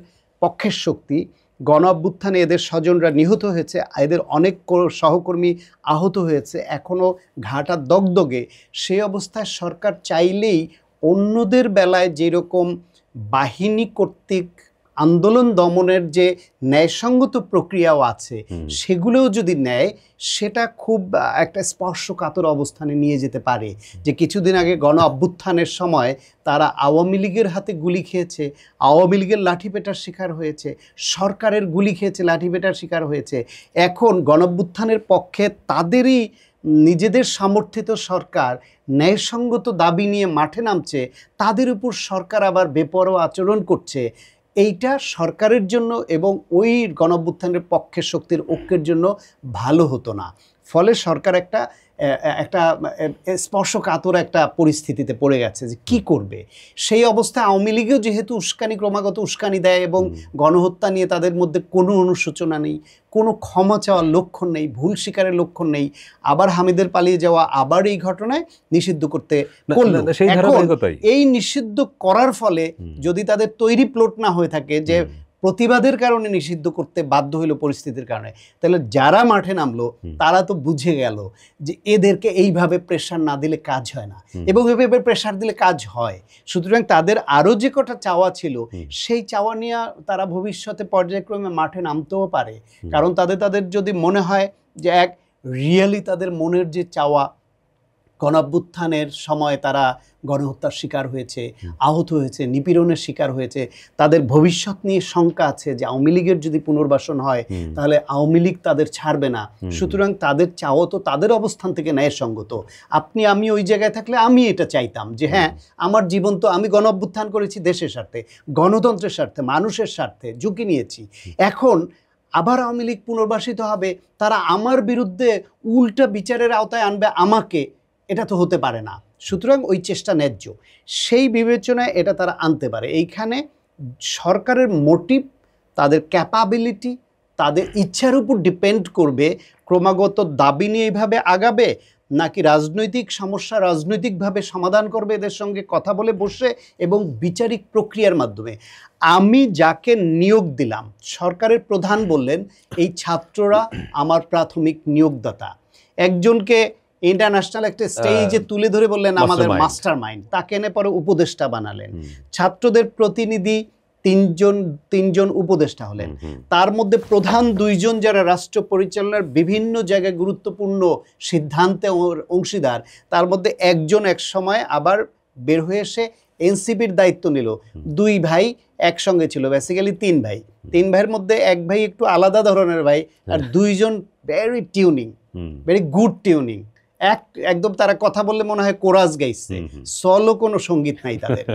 পক্ষের শক্তি, গণ অভ্যুত্থানে এদের স্বজনরা নিহত হয়েছে, এদের অনেক সহকর্মী আহত হয়েছে, এখনও ঘাটা দগদগে, সেই অবস্থায় সরকার চাইলেই অন্যদের বেলায় যেরকম বাহিনী কর্তৃক আন্দোলন দমনের যে ন্যায়সঙ্গত প্রক্রিয়াও আছে সেগুলোও যদি নেয়, সেটা খুব একটা স্পর্শকাতর অবস্থানে নিয়ে যেতে পারে। যে কিছুদিন আগে গণ অভ্যুত্থানের সময় তারা আওয়ামী লীগের হাতে গুলি খেয়েছে, আওয়ামী লীগের লাঠিপেটার শিকার হয়েছে, সরকারের গুলি খেয়েছে, লাঠিপেটার শিকার হয়েছে। এখন গণ অভ্যুত্থানের পক্ষে তাদেরই নিজেদের সমর্থিত সরকার ন্যায়সঙ্গত দাবি নিয়ে মাঠে নামছে, তাদের উপর সরকার আবার বেপরোয়া আচরণ করছে। এইটা সরকারের জন্য এবং ওই গণঅভ্যুত্থানের পক্ষের শক্তির ঐক্যের জন্য ভালো হতো না। ফলে সরকার একটা স্পর্শকাতর একটা পরিস্থিতিতে পড়ে গেছে যে কী করবে। সেই অবস্থায় আওয়ামী লীগেও যেহেতু ক্রমাগত উস্কানি দেয় এবং গণহত্যা নিয়ে তাদের মধ্যে কোনো অনুশোচনা নেই, কোনো ক্ষমা চাওয়ার লক্ষণ নেই, ভুল স্বীকারের লক্ষণ নেই, আবার হামিদের পালিয়ে যাওয়া, আবার এই ঘটনায় নিষিদ্ধ করতে করল। এখন এই নিষিদ্ধ করার ফলে যদি তাদের তৈরি প্লট না হয়ে থাকে যে প্রতিবাদের কারণে নিষিদ্ধ করতে বাধ্য হইল পরিস্থিতির কারণে, তাহলে যারা মাঠে নামলো তারা তো বুঝে গেল যে এদেরকে এইভাবে প্রেশার না দিলে কাজ হয় না, এবং এভাবে প্রেশার দিলে কাজ হয়। সুতরাং তাদের আরও যে কটা চাওয়া ছিল সেই চাওয়া নিয়ে তারা ভবিষ্যতে পর্যায়ক্রমে মাঠে নামতেও পারে। কারণ তাদের যদি মনে হয় যে এক রিয়েলি তাদের মনের যে চাওয়া, গণঅভ্যুত্থানের সময় তারা গণহত্যার শিকার হয়েছে, আহত হয়েছে, নিপীড়নের শিকার হয়েছে, তাদের ভবিষ্যৎ নিয়ে শঙ্কা আছে যে আওয়ামী লীগের যদি পুনর্বাসন হয় তাহলে আওয়ামী লীগ তাদের ছাড়বে না। সুতরাং তাদের চাওয়া তো তাদের অবস্থান থেকে ন্যায়সঙ্গত। আমি ওই জায়গায় থাকলে আমি এটা চাইতাম যে হ্যাঁ, আমার জীবন তো আমি গণঅভ্যুত্থান করেছি দেশের স্বার্থে, গণতন্ত্রের স্বার্থে, মানুষের স্বার্থে ঝুঁকি নিয়েছি। এখন আবার আওয়ামী লীগ পুনর্বাসিত হবে, তারা আমার বিরুদ্ধে উল্টা বিচারের আওতায় আনবে আমাকে, এটা তো হতে পারে না। সুতরাং ওই চেষ্টা ন্যায্য, সেই বিবেচনায় এটা তারা আনতে পারে। এইখানে সরকারের মোটিভ, তাদের ক্যাপাবিলিটি, তাদের ইচ্ছার উপর ডিপেন্ড করবে ক্রমাগত দাবি নিয়ে এইভাবে আগাবে নাকি রাজনৈতিক সমস্যা রাজনৈতিকভাবে সমাধান করবে এদের সঙ্গে কথা বলে বসে এবং বিচারিক প্রক্রিয়ার মাধ্যমে। আমি যাকে নিয়োগ দিলাম, সরকারের প্রধান বললেন এই ছাত্ররা আমার প্রাথমিক নিয়োগদাতা, একজনকে ইন্টারন্যাশনাল একটা স্টেজে তুলে ধরে বললেন আমাদের মাস্টার মাইন্ড, তাকে এনে পরে উপদেষ্টা বানালেন। ছাত্রদের প্রতিনিধি তিনজন উপদেষ্টা হলেন, তার মধ্যে প্রধান দুইজন যারা রাষ্ট্র পরিচালনার বিভিন্ন জায়গায় গুরুত্বপূর্ণ সিদ্ধান্তে অংশীদার, তার মধ্যে একজন এক সময় আবার বের হয়ে এসে এনসিপির দায়িত্ব নিল। দুই ভাই একসঙ্গে ছিল, বেসিক্যালি তিন ভাইয়ের মধ্যে এক ভাই একটু আলাদা ধরনের ভাই, আর দুইজন ভেরি গুড টিউনিং, একদম তারা কথা বললে মনে হয় কোরাস গাইছে, সলো কোনো সঙ্গীত নাই তাদের।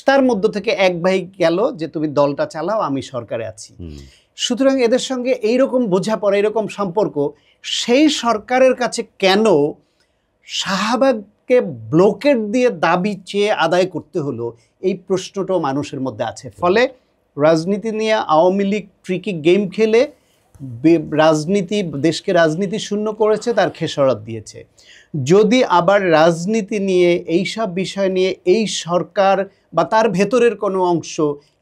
তার মধ্য থেকে এক ভাই গেল যে তুমি দলটা চালাও, আমি সরকারে আছি। সুতরাং এদের সঙ্গে এইরকম বোঝাপড়া, এরকম সম্পর্ক, সেই সরকারের কাছে কেন শাহবাগকে ব্লকেট দিয়ে দাবি চেয়ে আদায় করতে হলো, এই প্রশ্নটাও মানুষের মধ্যে আছে। ফলে রাজনীতি নিয়ে আওয়ামী লীগ ট্রিকি গেম খেলে দেশকে রাজনীতি শূন্য করেছে, তার খেসারত দিয়েছে। যদি আবার রাজনীতি নিয়ে এইসব বিষয় নিয়ে এই সরকার বা তার ভেতরের কোনো অংশ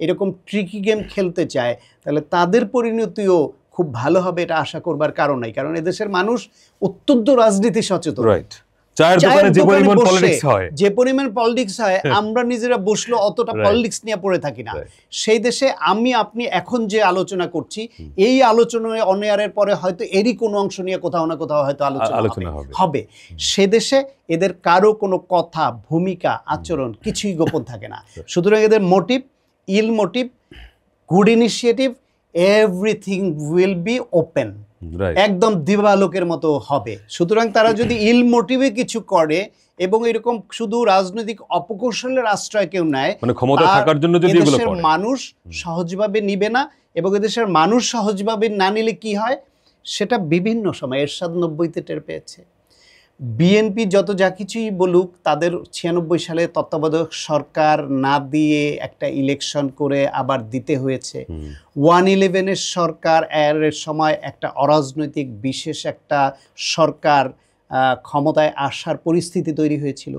এরকম ট্রিকি গেম খেলতে চায়, তাহলে তাদের পরিণতিও খুব ভালো হবে, এটা আশা করবার কারণ নাই। কারণ এদেশের মানুষ অত্যন্ত রাজনীতি সচেতন। চায়ের দোকানে যে পরিমাণ পলিটিক্স হয়, আমরা নিজেরা বসলো অতটা পলিটিক্স নিয়ে পড়ে থাকি না। সেই দেশে আপনি এখন যে আলোচনা করছি, এই আলোচনায় অন এয়ারের পরে হয়তো এরই কোনো অংশ নিয়ে কোথাও না কোথাও হয়তো আলোচনা হবে। সে দেশে এদের কারো কোনো কথা, ভূমিকা, আচরণ কিছুই গোপন থাকে না। সুতরাং এদের motive, ill motive, good initiative, everything will be open, একদম দিবালোকের মতো হবে। সুতরাং তারা যদি ইল মোটিভে কিছু করে এবং এরকম শুধু রাজনৈতিক অপকৌশলের আশ্রয় কেউ নেয়, মানে ক্ষমতা থাকার জন্য যদি এগুলো করে, মানুষ সহজভাবে নিবে না। এবং এদেশের মানুষ সহজভাবে না নিলে কি হয় সেটা বিভিন্ন সময় এরশাদ 90-তে টের পেয়েছে। বিএনপি যত যা কিছুই বলুক, তাদের 96 সালে তত্ত্বাবধায়ক সরকার না দিয়ে একটা ইলেকশন করে আবার দিতে হয়েছে। 111-এর সরকার এর সময় একটা অরাজনৈতিক বিশেষ একটা সরকার ক্ষমতায় আসার পরিস্থিতি তৈরি হয়েছিল।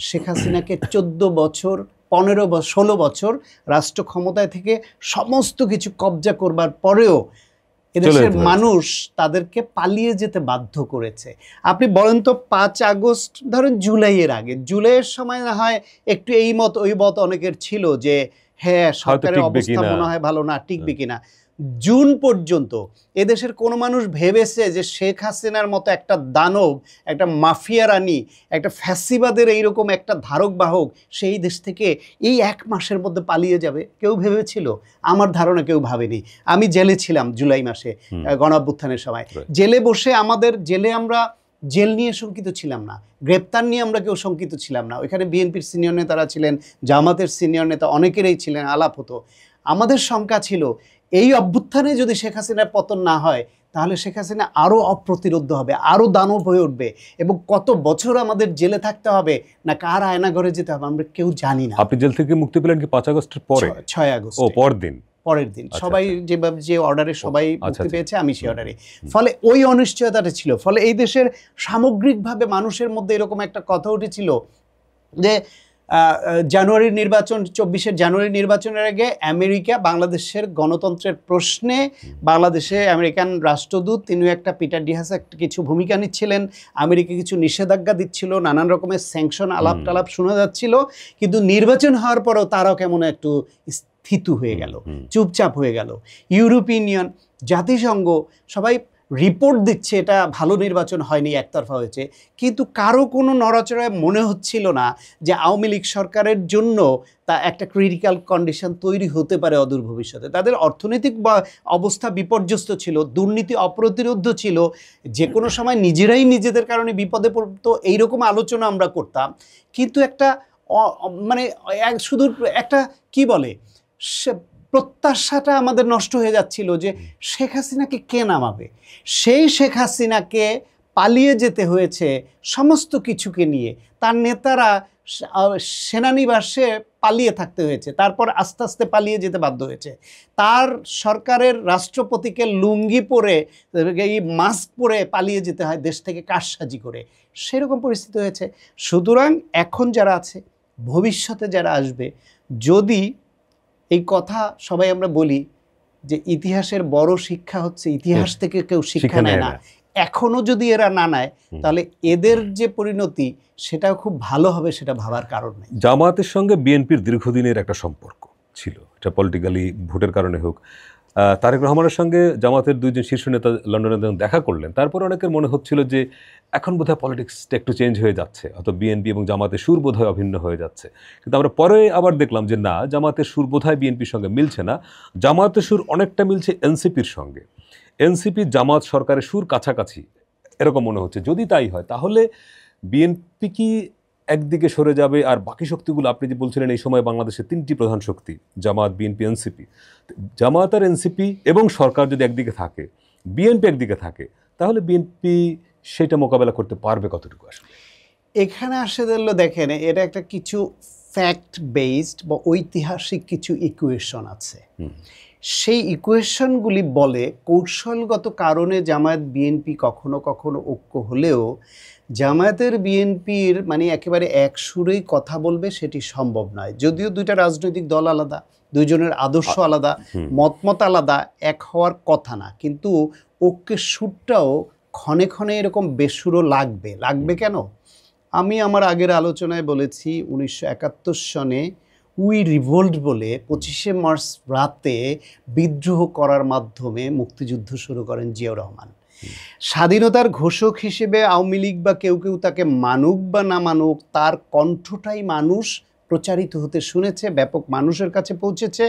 শেখ হাসিনাকে 14 বছর 16 বছর রাষ্ট্র ক্ষমতায় থেকে সমস্ত কিছু কবজা করবার পরেও এদেশের মানুষ তাদেরকে পালিয়ে যেতে বাধ্য করেছে। আপনি বলেন তো 5 আগস্ট ধরেন জুলাইয়ের আগে, জুলাইয়ের সময় না হয় একটু এই মত ওই মত অনেকের ছিল যে হ্যাঁ সরকারের অবস্থা মনে হয় ভালো না, টিকবে কিনা। জুন পর্যন্ত এদেশের কোনো মানুষ ভেবেছে যে শেখ হাসিনার মতো একটা দানব, একটা মাফিয়া রানী, একটা ফ্যাসিবাদের এইরকম একটা ধারক বাহক সেই দেশ থেকে এই 1 মাসের মধ্যে পালিয়ে যাবে? কেউ ভেবেছিল? আমার ধারণা কেউ ভাবেনি। আমি জেলে ছিলাম জুলাই মাসে গণঅভ্যুত্থানের সময়। জেলে বসে আমরা জেল নিয়ে শঙ্কিত ছিলাম না, গ্রেপ্তার নিয়ে আমরা কেউ শঙ্কিত ছিলাম না। ওইখানে বিএনপির সিনিয়র নেতারা ছিলেন, জামাতের সিনিয়র নেতা অনেকেরই ছিলেন, আলাপ হতো। আমাদের শঙ্কা ছিল এই অভ্যুত্থানে যদি শেখ হাসিনার পতন না হয় তাহলে শেখ হাসিনা আরও অপ্রতিরোধ্য হবে, আরও দানব হয়ে উঠবে, এবং কত বছর আমাদের জেলে থাকতে হবে, না কার আয়নাঘরে যেতে হবে আমরা কেউ জানি না। আপনি জেল থেকে মুক্তি পেলেন কি 5 আগস্টের পরে? 6 আগস্ট, পরের দিন। সবাই যেভাবে যে অর্ডারে সবাই মুক্তি পেয়েছে, আমি সেই অর্ডারে। ফলে ওই অনিশ্চয়তাটা ছিল। ফলে এই দেশের সামগ্রিকভাবে মানুষের মধ্যে এরকম একটা কথা উঠেছিল যে জানুয়ারির নির্বাচন, 24 জানুয়ারি নির্বাচনের আগে আমেরিকা বাংলাদেশের গণতন্ত্রের প্রশ্নে, বাংলাদেশে আমেরিকান রাষ্ট্রদূত তিনিও একটা পিটার ডিহাস একটা কিছু ভূমিকা নিচ্ছিলেন, আমেরিকা কিছু নিষেধাজ্ঞা দিচ্ছিল, নানান রকমের স্যাংশন আলাপ টালাপ শোনা যাচ্ছিল, কিন্তু নির্বাচন হওয়ার পরেও তারাও কেমন একটু স্থিত হয়ে গেল, চুপচাপ হয়ে গেল। ইউরোপিয়ান ইউনিয়ন, জাতিসংঘ সবাই রিপোর্ট দিচ্ছে এটা ভালো নির্বাচন হয়নি, একতরফা হয়েছে, কিন্তু কারো কোনো নড়াচড়ায় মনে হচ্ছিল না যে আওয়ামী লীগ সরকারের জন্য তা একটা ক্রিটিক্যাল কন্ডিশন তৈরি হতে পারে অদূর ভবিষ্যতে। তাদের অর্থনৈতিক অবস্থা বিপর্যস্ত ছিল, দুর্নীতি অপ্রতিরোধ্য ছিল, যে কোনো সময় নিজেরাই নিজেদের কারণে বিপদে পড়তো, এইরকম আলোচনা আমরা করতাম। কিন্তু একটা মানে শুধু একটা কি বলে প্রত্যাশাটা আমাদের নষ্ট হয়ে যাচ্ছিল যে শেখ হাসিনাকে কে নামাবে। সেই শেখ হাসিনাকে পালিয়ে যেতে হয়েছে সমস্ত কিছুকে নিয়ে, তার নেতারা সেনানিবাসে পালিয়ে থাকতে হয়েছে, তারপর আস্তে আস্তে পালিয়ে যেতে বাধ্য হয়েছে। তার সরকারের রাষ্ট্রপতিকে লুঙ্গি পরে, এই মাস্ক পরে পালিয়ে যেতে হয় দেশ থেকে কারসাজি করে, সেরকম পরিস্থিতি হয়েছে। সুতরাং এখন যারা আছে, ভবিষ্যতে যারা আসবে, যদি এই কথা সবাই আমরা বলি যে ইতিহাসের বড় শিক্ষা হচ্ছে ইতিহাস থেকে কেউ শিক্ষা নেয় না, এখনো যদি এরা না নেয় তাহলে এদের যে পরিণতি সেটাও খুব ভালো হবে, সেটা ভাবার কারণ নেই। জামায়াতের সঙ্গে বিএনপির দীর্ঘদিনের একটা সম্পর্ক ছিল, এটা পলিটিক্যালি ভোটের কারণে হোক। তারেক রহমানের সঙ্গে জামাতের 2 জন শীর্ষ নেতা লন্ডনে দেখা করলেন, তারপর অনেকের মনে হচ্ছিল যে এখন বোধহয় পলিটিক্সটা একটু চেঞ্জ হয়ে যাচ্ছে, অত বিএনপি এবং জামাতের সুর বোধহয় অভিন্ন হয়ে যাচ্ছে। কিন্তু আমরা পরে আবার দেখলাম যে না, জামাতের সুর বোধহয় বিএনপির সঙ্গে মিলছে না, জামাতের সুর অনেকটা মিলছে এনসিপির সঙ্গে। এনসিপি জামাত সরকারের সুর কাছাকাছি এরকম মনে হচ্ছে। যদি তাই হয় তাহলে বিএনপি কি একদিকে সরে যাবে, আর বাকি শক্তিগুলো, আপনি যে বলছিলেন এই সময় বাংলাদেশের 3টি প্রধান শক্তি জামাত, বিএনপি, এনসিপি, জামাত আর এনসিপি এবং সরকার যদি একদিকে থাকে, বিএনপি একদিকে থাকে, তাহলে বিএনপি সেটা মোকাবেলা করতে পারবে কতটুকু? আসলে এখানে আসে দিল, দেখেন এটা একটা কিছু ফ্যাক্ট বেসড বা ঐতিহাসিক কিছু ইকুয়েশন আছে। সেই ইকুয়েশনগুলি বলে কৌশলগত কারণে জামায়াত বিএনপি কখনো কখনো ঐক্য হলেও জামায়াতের বিএনপির মানে একেবারে এক সুরেই কথা বলবে সেটি সম্ভব নয়। যদিও 2টা রাজনৈতিক দল আলাদা, 2 জনের আদর্শ আলাদা, মতমত আলাদা, এক হওয়ার কথা না, কিন্তু ঐক্যের সুরটাও ক্ষণে ক্ষণে এরকম বেসুরও লাগবে। কেন? আমি আমার আগের আলোচনায় বলেছি 1971 সনে উই রিভোল্ট বলে 25শে মার্চ রাতে বিদ্রোহ করার মাধ্যমে মুক্তিযুদ্ধ শুরু করেন জিয়াউর রহমান। স্বাধীনতার ঘোষক হিসেবে আওয়ামী লীগ বা কেউ কেউ তাকে মানুক বা না মানুক, তার কণ্ঠটাই মানুষ প্রচারিত হতে শুনেছে, ব্যাপক মানুষের কাছে পৌঁছেছে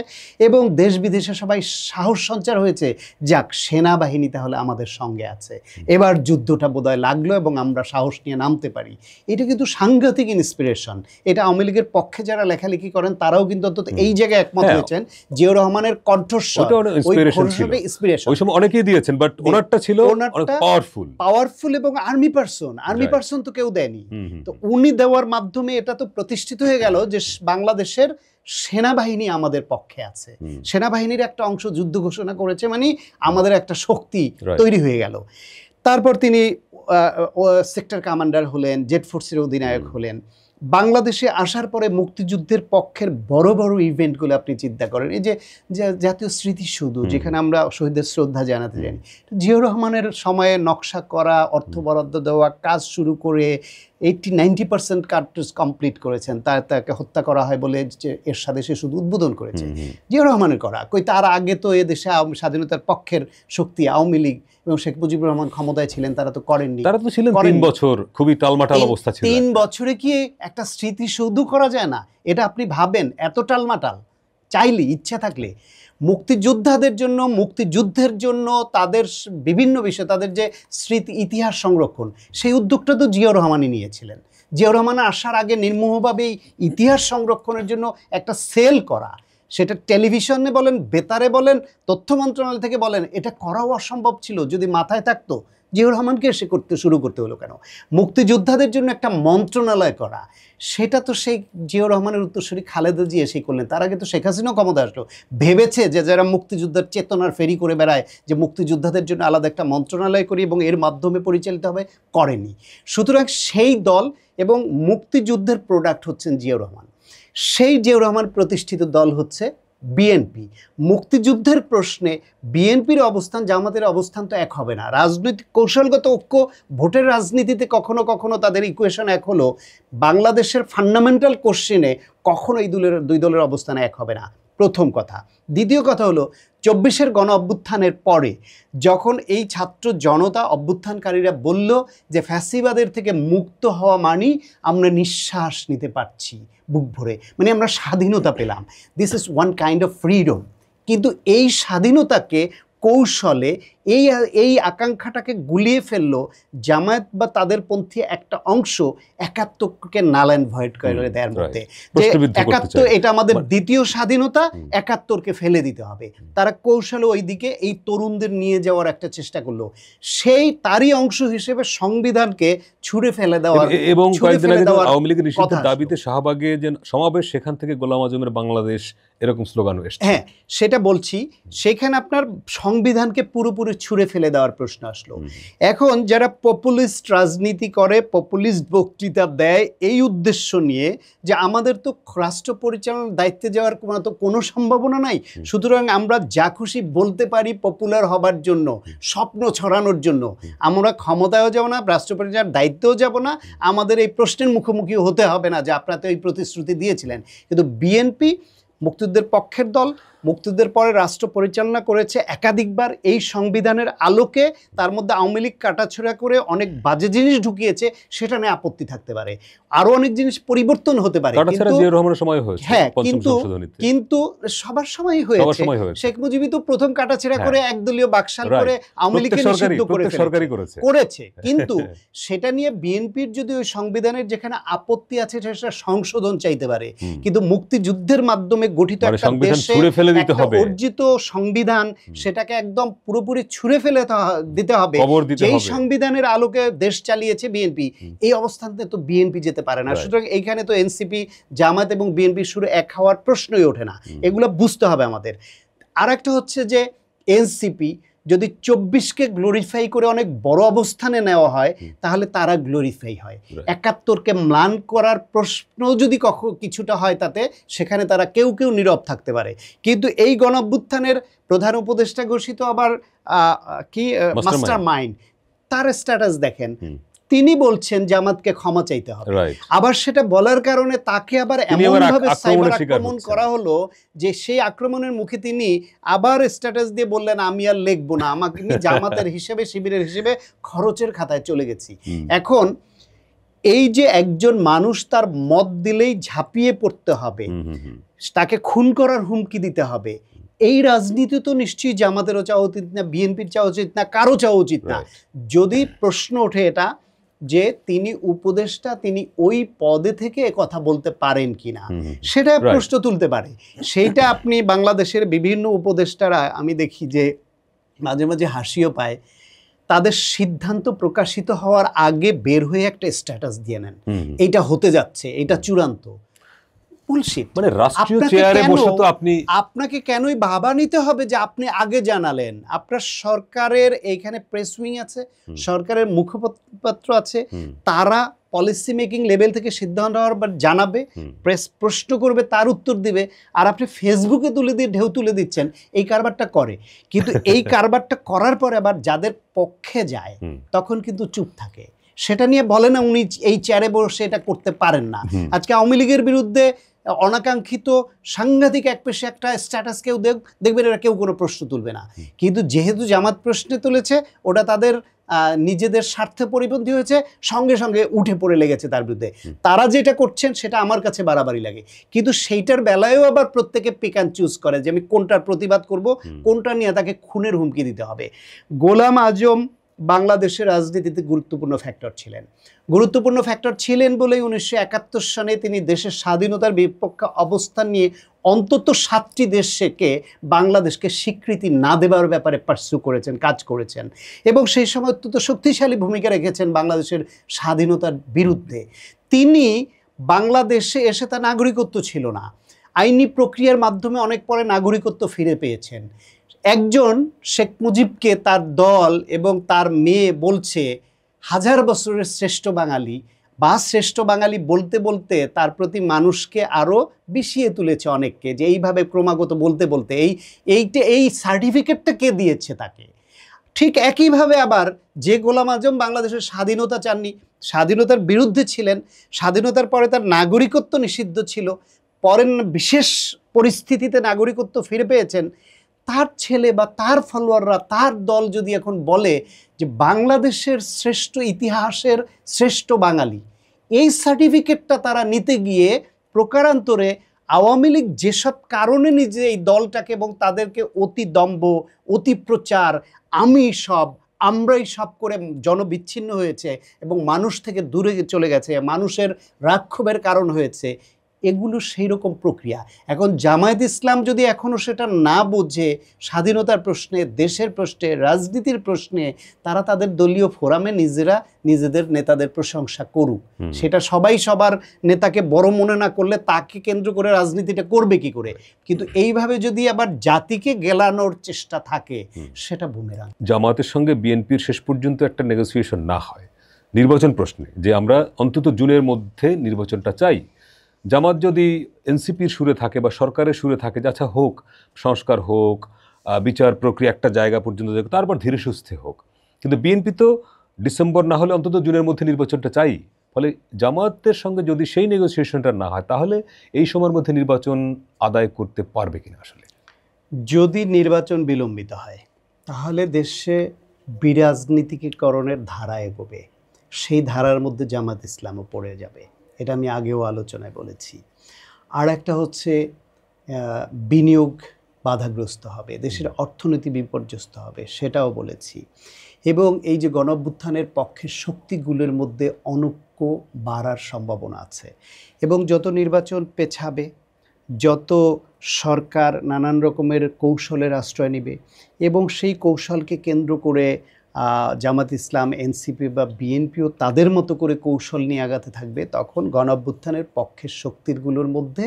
এবং দেশ বিদেশে সবাই সাহস সঞ্চার হয়েছে, যাক সেনাবাহিনী তাহলে আমাদের সঙ্গে আছে, এবার যুদ্ধটা বোধহয় লাগলো এবং আমরা সাহস নিয়ে নামতে পারি। এটা কিন্তু সাংঘাতিক ইন্সপিরেশন। এটা আওয়ামী লীগের পক্ষে যারা লেখালেখি করেন তারাও কিন্তু অন্তত এই জায়গায় একমত হয়েছেন। জিয়াউর রহমানের কণ্ঠস্বর ইন্সপিরেশন ওই সময় অনেকেই দিয়েছেন, বাট ওনারটা ছিল অনেক পাওয়ারফুল এবং আর্মি পারসন তো কেউ দেয়নি। তো উনি দেওয়ার মাধ্যমে এটা তো প্রতিষ্ঠিত হয়ে গেল যে বাংলাদেশের সেনাবাহিনী আমাদের পক্ষে আছে, সেনাবাহিনীর একটা অংশ যুদ্ধ ঘোষণা করেছে, মানে আমাদের একটা শক্তি তৈরি হয়ে গেল। তারপর তিনি সেক্টর কমান্ডার হলেন, জেট ফোর্সের অধিনায়ক হলেন। বাংলাদেশে আসার পরে মুক্তিযুদ্ধের পক্ষের বড় বড় ইভেন্টগুলো আপনি চিন্তা করেন, এই যে জাতীয় স্মৃতিসৌধ যেখানে আমরা শহীদদের শ্রদ্ধা জানাতে জানি, জিয়াউর রহমানের সময়ে নকশা করা, অর্থ বরাদ্দ দেওয়া, কাজ শুরু করে 80-90% কাজ কমপ্লিট করেছেন। তাকে হত্যা করা হয় বলে যে এরশাদে সে শুধু উদ্বোধন করেছে, জিয়াউর রহমানের করা। তার আগে তো এদেশে স্বাধীনতার পক্ষের শক্তি আওয়ামী লীগ এবং শেখ মুজিবুর রহমান ক্ষমতায় ছিলেন, তারা তো করেননি। তারা তো ছিলেন 3 বছর, খুবই টালমাটাল অবস্থা ছিল। 3 বছরে কি একটা স্মৃতিসৌধ করা যায় না? এটা আপনি ভাবেন, এত টালমাটাল। চাইলে, ইচ্ছা থাকলে মুক্তিযোদ্ধাদের জন্য, মুক্তিযুদ্ধের জন্য, তাদের বিভিন্ন বিষয়, তাদের যে স্মৃতি ইতিহাস সংরক্ষণ, সেই উদ্যোগটা তো জিয়াউর রহমানই নিয়েছিলেন। জিয়াউর রহমান আসার আগে নির্মোহভাবে ইতিহাস সংরক্ষণের জন্য একটা সেল করা, সেটা টেলিভিশনে বলেন, বেতারে বলেন, তথ্য মন্ত্রণালয় থেকে বলেন, এটা করাও অসম্ভব ছিল যদি মাথায় থাকতো। জিয়াউর রহমানকে এসে শুরু করতে হলো কেন? মুক্তিযোদ্ধাদের জন্য একটা মন্ত্রণালয় করা, সেটা তো সেই জিয়াউর রহমানের উত্তরসূরি খালেদা জিয়া এসেই করলেন। তার আগে তো শেখ হাসিনাও ক্ষমতা আসলো, ভেবেছে যে যারা মুক্তিযোদ্ধার চেতনার ফেরি করে বেড়ায় যে মুক্তিযোদ্ধাদের জন্য আলাদা একটা মন্ত্রণালয় করি এবং এর মাধ্যমে পরিচালিত হবে, করেনি। সুতরাং সেই দল এবং মুক্তিযুদ্ধের প্রোডাক্ট হচ্ছেন জিয়াউর রহমান। সেই জিয়াউর রহমান প্রতিষ্ঠিত দল হচ্ছে বিএনপি। মুক্তিযুদ্ধের প্রশ্নে বিএনপির অবস্থান জামাতের অবস্থান তো এক হবে না। রাজনৈতিক কৌশলগত ঐক্য, ভোটের রাজনীতিতে কখনো কখনো তাদের ইকুয়েশন এক হলো, বাংলাদেশের ফান্ডামেন্টাল কোশ্চেনে কখনো এই দুই দলের অবস্থান এক হবে না, প্রথম কথা। দ্বিতীয় কথা হলো 24-এর গণ অভ্যুত্থানের পরে যখন এই ছাত্র জনতা অভ্যুত্থানকারীরা বলল যে ফ্যাসিবাদের থেকে মুক্ত হওয়া মানেই আমরা নিঃশ্বাস নিতে পারছি বুক ভরে, মানে আমরা স্বাধীনতা পেলাম, this is one kind of freedom. কিন্তু এই স্বাধীনতাকে কৌশলে এই আকাঙ্ক্ষাটাকে গুলিয়ে ফেললো জামায়াত বা তাদের পন্থী একটা অংশ 71কে নাল অ্যান্ড ভয়েড করে দেওয়ার মধ্যে, যে 71 এটা আমাদের দ্বিতীয় স্বাধীনতা, 71কে ফেলে দিতে হবে। তারা কৌশলে ওই দিকে এই তরুণদের নিয়ে যাওয়ার একটা চেষ্টা করলো। সেই তারই অংশ হিসেবে সংবিধানকে ছুঁড়ে ফেলে দেওয়ার এবং কয়েকদিন আগে আওয়ামী লীগের নিষিদ্ধের দাবিতে শাহবাগে যে সমাবেশ, সেখান থেকে গোলাম আজমের বাংলাদেশ এরকম স্লোগান এসেছে। হ্যাঁ, সেটা বলছি, সেখানে আপনার সংবিধানকে পুরোপুরি ছুঁড়ে ফেলে দেওয়ার প্রশ্ন আসলো। এখন যারা পপুলিস্ট রাজনীতি করে, পপুলিস্ট বক্তৃতা দেয় এই উদ্দেশ্য নিয়ে যে আমাদের তো রাষ্ট্র পরিচালনার দায়িত্বে যাওয়ার কোনো সম্ভাবনা নাই, সুতরাং আমরা যা খুশি বলতে পারি পপুলার হবার জন্য, স্বপ্ন ছড়ানোর জন্য, আমরা ক্ষমতায়ও যাব না, রাষ্ট্র পরিচালনার দায়িত্বেও যাব না, আমাদের এই প্রশ্নের মুখোমুখি হতে হবে না যে আপনারা তো এই প্রতিশ্রুতি দিয়েছিলেন। কিন্তু বিএনপি মুক্তিযুদ্ধের পক্ষের দল, মুক্তিযুদ্ধের পরে রাষ্ট্র পরিচালনা করেছে একাধিকবার এই সংবিধানের আলোকে, তার মধ্যে আওয়ামী লীগ কাটাছড়া করে অনেক বাজে জিনিস ঢুকিয়েছে, সেটা নিয়ে আপত্তি থাকতে পারে, আরো অনেক জিনিস পরিবর্তন হতে পারে, হ্যাঁ, কিন্তু সবার সময় হয়েছে। শেখ মুজিব তো প্রথম কাটাছেড়া করে একদলীয় বাকশাল করে আওয়ামী লীগকে নিষিদ্ধ করেছে, কিন্তু সেটা নিয়ে বিএনপির যদি ওই সংবিধানের যেখানে আপত্তি আছে সেটা সংশোধন চাইতে পারে, কিন্তু মুক্তিযুদ্ধের মাধ্যমে গঠিত একটা দেশে অর্জিত সংবিধান, সেটাকে একদম পুরোপুরি ছুঁড়ে ফেলে দিতে হবে, যেই সংবিধানের আলোকে দেশ চালিয়েছে বিএনপি, এই অবস্থানে তো বিএনপি যেতে পারে না। সুতরাং এইখানে তো এনসিপি, জামায়াত এবং বিএনপি শুরু এক হওয়ার প্রশ্নই ওঠে না, এগুলো বুঝতে হবে আমাদের। আর একটা হচ্ছে যে এনসিপি যদি 24কে গ্লোরিফাই করে অনেক বড় অবস্থানে নেওয়া হয় তাহলে তারা গ্লোরিফাই হয়, 71কে ম্লান করার প্রশ্ন যদি কিছুটা হয় তাতে, সেখানে তারা কেউ নীরব থাকতে পারে। কিন্তু এই গণঅভ্যুত্থানের প্রধান উপদেষ্টা ঘোষিত আবার কি মাস্টার মাইন্ড, তার স্ট্যাটাস দেখেন, তিনি বলছেন জামাতকে ক্ষমা চাইতে হবে। আবার সেটা বলার কারণে তাকে আবার এমনভাবে সাইবার আক্রমণ করা হলো যে সেই আক্রমণের মুখে তিনি আবার স্ট্যাটাস দিয়ে বললেন আমি আর লিখবো না, আমাকে জামাতের হিসেবে শিবিরের হিসেবে খরচের খাতায় চলে গেছি। এখন এই যে একজন মানুষ তার মত দিলেই ঝাঁপিয়ে পড়তে হবে, তাকে খুন করার হুমকি দিতে হবে, এই রাজনীতি তো নিশ্চয়ই জামাতেরও চাওয়া উচিত না, বিএনপির চাওয়া উচিত না, কারো চাওয়া উচিত না। যদি প্রশ্ন ওঠে এটা যে তিনি উপদেষ্টা, তিনি ওই পদে থেকে কথা বলতে পারেন কিনা, সেটা প্রশ্ন তুলতে পারে। সেইটা আপনি বাংলাদেশের বিভিন্ন উপদেষ্টারা আমি দেখি যে মাঝে মাঝে হাসিও পায়, তাদের সিদ্ধান্ত প্রকাশিত হওয়ার আগে বের হয়ে একটা স্ট্যাটাস দিয়ে নেন, এইটা হতে যাচ্ছে, এটা চূড়ান্ত। মানে রাষ্ট্রীয় চেয়ারে বসে তো আপনাকে কেনই ভাবা নিতে হবে যে আপনি আগে জানালেন? আপনার সরকারের এইখানে প্রেস উইং আছে, সরকারের মুখপাত্র আছে, তারা পলিসি মেকিং লেভেল থেকে সিদ্ধান্ত হওয়ার পর জানাবে, প্রেস প্রশ্ন করবে, তার উত্তর দিবে, আর আপনি ফেসবুকে তুলে দিয়ে ঢেউ তুলে দিচ্ছেন। এই কারবারটা করে, কিন্তু এই কারবারটা করার পরে আবার যাদের পক্ষে যায় তখন কিন্তু চুপ থাকে। সেটা নিয়ে বলে না উনি এই চেয়ারে বসে এটা করতে পারেন না। আজকে আওয়ামী লীগের বিরুদ্ধে অনাকাঙ্ক্ষিত সাংঘাতিক এক পেশে একটা স্ট্যাটাস কেউ দেখবেন, এরা কেউ কোনো প্রশ্ন তুলবে না, কিন্তু যেহেতু জামাত প্রশ্নে তুলেছে, ওটা তাদের নিজেদের স্বার্থে পরিপন্থী হয়েছে, সঙ্গে সঙ্গে উঠে পড়ে লেগেছে তার বিরুদ্ধে। তারা যেটা করছেন সেটা আমার কাছে বাড়াবাড়ি লাগে, কিন্তু সেইটার বেলায়ও আবার প্রত্যেকে পিক অ্যান্ড চুজ করে যে আমি কোনটার প্রতিবাদ করব, কোনটা নিয়ে তাকে খুনের হুমকি দিতে হবে। গোলাম আজম বাংলাদেশের রাজনীতিতে গুরুত্বপূর্ণ ফ্যাক্টর ছিলেন বলেই 1971 সালে তিনি দেশের স্বাধীনতার বিপক্ষে অবস্থান নিয়ে অন্তত 7টি দেশকে বাংলাদেশকে স্বীকৃতি না দেওয়ার ব্যাপারে পার্সু করেছেন, কাজ করেছেন, এবং সেই সময় অত্যন্ত শক্তিশালী ভূমিকা রেখেছেন বাংলাদেশের স্বাধীনতার বিরুদ্ধে। তিনি বাংলাদেশে এসে তার নাগরিকত্ব ছিল না, আইনি প্রক্রিয়ার মাধ্যমে অনেক পরে নাগরিকত্ব ফিরে পেয়েছেন। একজন শেখ মুজিবকে তার দল এবং তার মেয়ে বলছে হাজার বছরের শ্রেষ্ঠ বাঙালি, বা শ্রেষ্ঠ বাঙালি বলতে বলতে তার প্রতি মানুষকে আরও বিষিয়ে তুলেছে অনেককে, যে এইভাবে ক্রমাগত বলতে বলতে এই সার্টিফিকেটটা কে দিয়েছে তাকে। ঠিক একইভাবে আবার যে গোলাম আজম বাংলাদেশের স্বাধীনতা চাননি, স্বাধীনতার বিরুদ্ধে ছিলেন, স্বাধীনতার পরে তার নাগরিকত্ব নিষিদ্ধ ছিল, পরে বিশেষ পরিস্থিতিতে নাগরিকত্ব ফিরে পেয়েছেন, তার ছেলে বা তার ফলোয়াররা, তার দল যদি এখন বলে যে বাংলাদেশের শ্রেষ্ঠ ইতিহাসের শ্রেষ্ঠ বাঙালি, এই সার্টিফিকেটটা তারা নিতে গিয়ে প্রকারান্তরে আওয়ামী লীগ যেসব কারণে নিজে এই দলটাকে এবং তাদেরকে অতি দম্ভ, অতি প্রচার, আমরাই সব করে জনবিচ্ছিন্ন হয়েছে এবং মানুষ থেকে দূরে চলে গেছে, মানুষের রাক্ষোভের কারণ হয়েছে, এগুলো সেই রকম প্রক্রিয়া। এখন জামায়াত ইসলাম যদি এখনও সেটা না বোঝে, স্বাধীনতার প্রশ্নে, দেশের প্রশ্নে, রাজনীতির প্রশ্নে তারা তাদের দলীয় ফোরামে নিজেরা নিজেদের নেতাদের প্রশংসা করুক, সেটা সবাই সবার নেতাকে বড় মনে না করলে তাকে কেন্দ্র করে রাজনীতিটা করবে কি করে? কিন্তু এইভাবে যদি আবার জাতিকে গেলানোর চেষ্টা থাকে, সেটা বুমেরাং। জামায়াতের সঙ্গে বিএনপির শেষ পর্যন্ত একটা নেগোসিয়েশন না হয় নির্বাচন প্রশ্নে, যে আমরা অন্তত জুনের মধ্যে নির্বাচনটা চাই, জামাত যদি এনসিপির সুরে থাকে বা সরকারের সুরে থাকে যে আচ্ছা হোক, সংস্কার হোক, বিচার প্রক্রিয়া একটা জায়গা পর্যন্ত যাক, তারপর ধীরে সুস্থে হোক, কিন্তু বিএনপি তো ডিসেম্বর না হলে অন্তত জুনের মধ্যে নির্বাচনটা চাই। ফলে জামাতের সঙ্গে যদি সেই নেগোসিয়েশনটা না হয়, তাহলে এই সময়ের মধ্যে নির্বাচন আদায় করতে পারবে কিনা? আসলে যদি নির্বাচন বিলম্বিত হয় তাহলে দেশে বিরাজনীতিকরণের ধারা এগোবে, সেই ধারার মধ্যে জামাত ইসলামও পড়ে যাবে, এটা আমি আগেও আলোচনায় বলেছি। আর একটা হচ্ছে বিনিয়োগ বাধাগ্রস্ত হবে, দেশের অর্থনীতি বিপর্যস্ত হবে, সেটাও বলেছি। এবং এই যে গণঅভ্যুত্থানের পক্ষের শক্তিগুলোর মধ্যে অনৈক্য বাড়ার সম্ভাবনা আছে, এবং যত নির্বাচন পেছাবে, যত সরকার নানান রকমের কৌশলের আশ্রয় নেবে এবং সেই কৌশলকে কেন্দ্র করে জামাত ইসলাম, এনসিপি বা বিএনপিও তাদের মতো করে কৌশল নিয়ে আগাতে থাকবে, তখন গণঅভ্যুত্থানের পক্ষের শক্তিগুলোর মধ্যে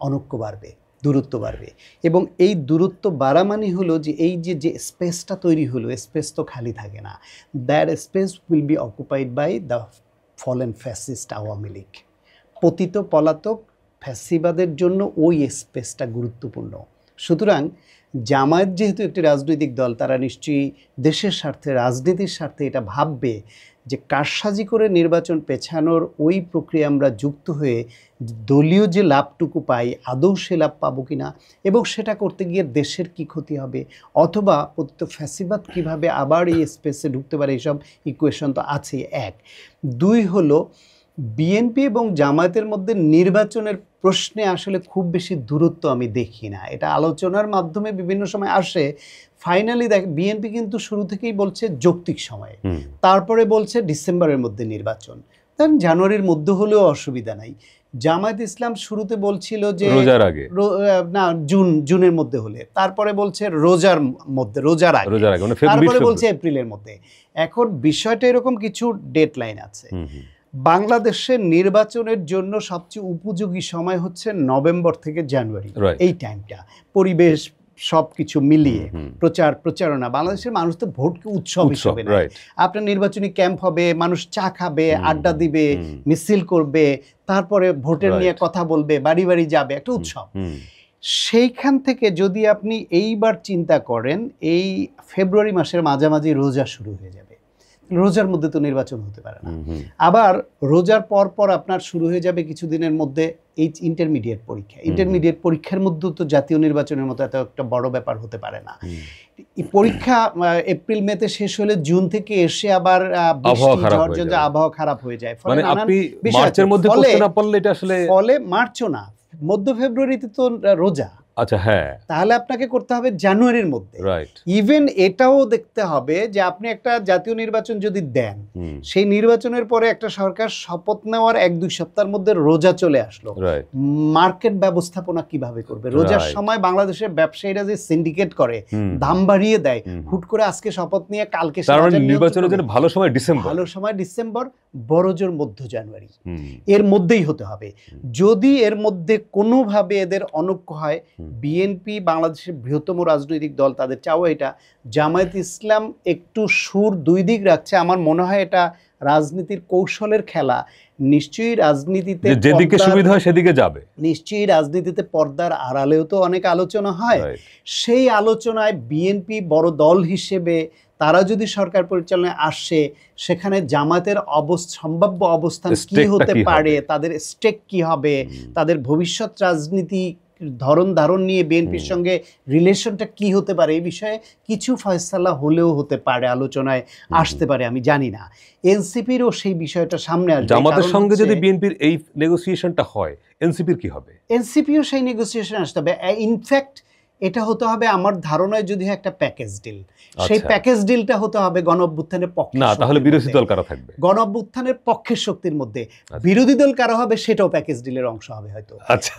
অনৈক্য বাড়বে, দূরত্ব বাড়বে। এবং এই দূরত্ব বাড়া মানে হলো যে এই যে স্পেসটা তৈরি হলো, স্পেস তো খালি থাকে না, that space will be occupied by the fallen fascist Awami League. পতিত পলাতক ফ্যাসিবাদের জন্য ওই স্পেসটা গুরুত্বপূর্ণ, সুতরাং জামায়াত যেহেতু একটি রাজনৈতিক দল, তারা নিশ্চয়ই দেশের স্বার্থে, রাজনীতির স্বার্থে এটা ভাববে যে কারসাজি করে নির্বাচন পেছানোর ওই প্রক্রিয়া আমরা যুক্ত হয়ে দলীয় যে লাভটুকু পাই আদৌ সে লাভ পাবো কিনা, এবং সেটা করতে গিয়ে দেশের কি ক্ষতি হবে, অথবা পতিত ফ্যাসিবাদ কীভাবে আবার এই স্পেসে ঢুকতে পারে, এইসব ইকুয়েশন তো আছেই। এক, দুই হলো বিএনপি এবং জামায়াতের মধ্যে নির্বাচনের প্রশ্নে আসলে খুব বেশি দূরত্ব আমি দেখি না। এটা আলোচনার মাধ্যমে বিভিন্ন সময় আসে, ফাইনালি দেখ বিএনপি কিন্তু শুরু থেকেই বলছে যৌক্তিক সময়ে, তারপরে বলছে ডিসেম্বরের মধ্যে নির্বাচন, কারণ জানুয়ারির মধ্যে হলেও অসুবিধা নাই। জামায়াত ইসলাম শুরুতে বলছিল যে রোজার আগে না, জুনের মধ্যে হলে, তারপরে বলছে রোজার আগে, তারপরে বলছে এপ্রিলের মধ্যে। এখন বিষয়টা এরকম, কিছু ডেডলাইন আছে। বাংলাদেশের নির্বাচনের জন্য সবচেয়ে উপযোগী সময় হচ্ছে নভেম্বর থেকে জানুয়ারি, এই টাইমটা পরিবেশ সবকিছু মিলিয়ে প্রচারণা, বাংলাদেশের মানুষ তো ভোটকে উৎসব হিসেবে নেয়। আপনার নির্বাচনী ক্যাম্প হবে, মানুষ চা খাবে, আড্ডা দিবে, মিছিল করবে, তারপরে ভোটের নিয়ে কথা বলবে, বাড়ি বাড়ি যাবে, একটা উৎসব। সেইখান থেকে যদি আপনি এইবার চিন্তা করেন, এই ফেব্রুয়ারি মাসের মাঝামাঝি রোজা শুরু হয়ে যাবে, রোজার মধ্যে তো নির্বাচন হতে পারে না। আবার রোজার পর পর আপনার শুরু হয়ে যাবে কিছুদিনের মধ্যে এই ইন্টারমিডিয়েট পরীক্ষা। ইন্টারমিডিয়েট পরীক্ষার মধ্যেও তো জাতীয় নির্বাচনের মতো এত একটা বড় ব্যাপার হতে পারে না। পরীক্ষা এপ্রিল মেতে শেষ হলে জুন থেকে এসে আবার আবহাওয়া খারাপ হয়ে যায়, ফলে মার্চও না, মধ্য ফেব্রুয়ারিতে তো রোজা। আচ্ছা, হ্যাঁ, তাহলে আপনাকে করতে হবে জানুয়ারির মধ্যে। ইভেন এটাও দেখতে হবে যে আপনি একটা জাতীয় নির্বাচন যদি দেন, সেই নির্বাচনের পরে একটা সরকার শপথ নেওয়ার 1-2 সপ্তাহের মধ্যে রোজা চলে আসলো, মার্কেট ব্যবস্থাপনা কিভাবে করবে? রোজার সময় বাংলাদেশের ব্যবসায়ীরা যে সিন্ডিকেট করে, দাম বাড়িয়ে দেয়, হুট করে আজকে শপথ নিয়ে কালকে নির্বাচনের জন্য ভালো সময় ডিসেম্বর, বড়জোর মধ্য জানুয়ারি, এর মধ্যেই হতে হবে। যদি এর মধ্যে কোনোভাবে এদের অনৈক্য হয়, বিএনপি বাংলাদেশের বৃহত্তম রাজনৈতিক দল, তাদের চাওয়া এটা। জামায়াত ইসলাম একটু সুর দুই দিক রাখছে, আমার মনে হয় এটা রাজনীতির কৌশলের খেলা। নিশ্চয়ই রাজনীতিতে যেদিকে সুবিধা হয় সেদিকে যাবে, নিশ্চয়ই রাজনীতিতে পর্দার আড়ালেও তো অনেক আলোচনা হয়। সেই আলোচনায় বিএনপি বড় দল হিসেবে তারা যদি সরকার পরিচালনায় আসে, সেখানে জামাতের সম্ভাব্য অবস্থান কি হতে পারে, তাদের স্টেক কি হবে, তাদের ভবিষ্যৎ রাজনীতি ধারণ নিয়ে বিএনপির সঙ্গে রিলেশনটা কি হতে পারে, এই বিষয়ে কিছু ফয়সালা হলেও হতে পারে, আলোচনায় আসতে পারে, আমি জানি না। এনসিপিরও সেই বিষয়টা সামনে আসবে। জামাতের সঙ্গে যদি বিএনপির এই নেগোসিয়েশনটা হয়, এনসিপির কি হবে? এনসিপিও সেই নেগোসিয়েশন আসতে হবে। ইনফ্যাক্ট এটা হতে হবে আমার ধারণায় যদি একটা প্যাকেজ ডিল, সেই প্যাকেজ ডিলটা হতে হবে গণঅভ্যুত্থানের পক্ষে না, তাহলে বিরোধী দল কারা থাকবে? গণঅভ্যুত্থানের পক্ষের শক্তির মধ্যে বিরোধী দল কারা হবে সেটাও প্যাকেজ ডিলের অংশ হবে হয়তো।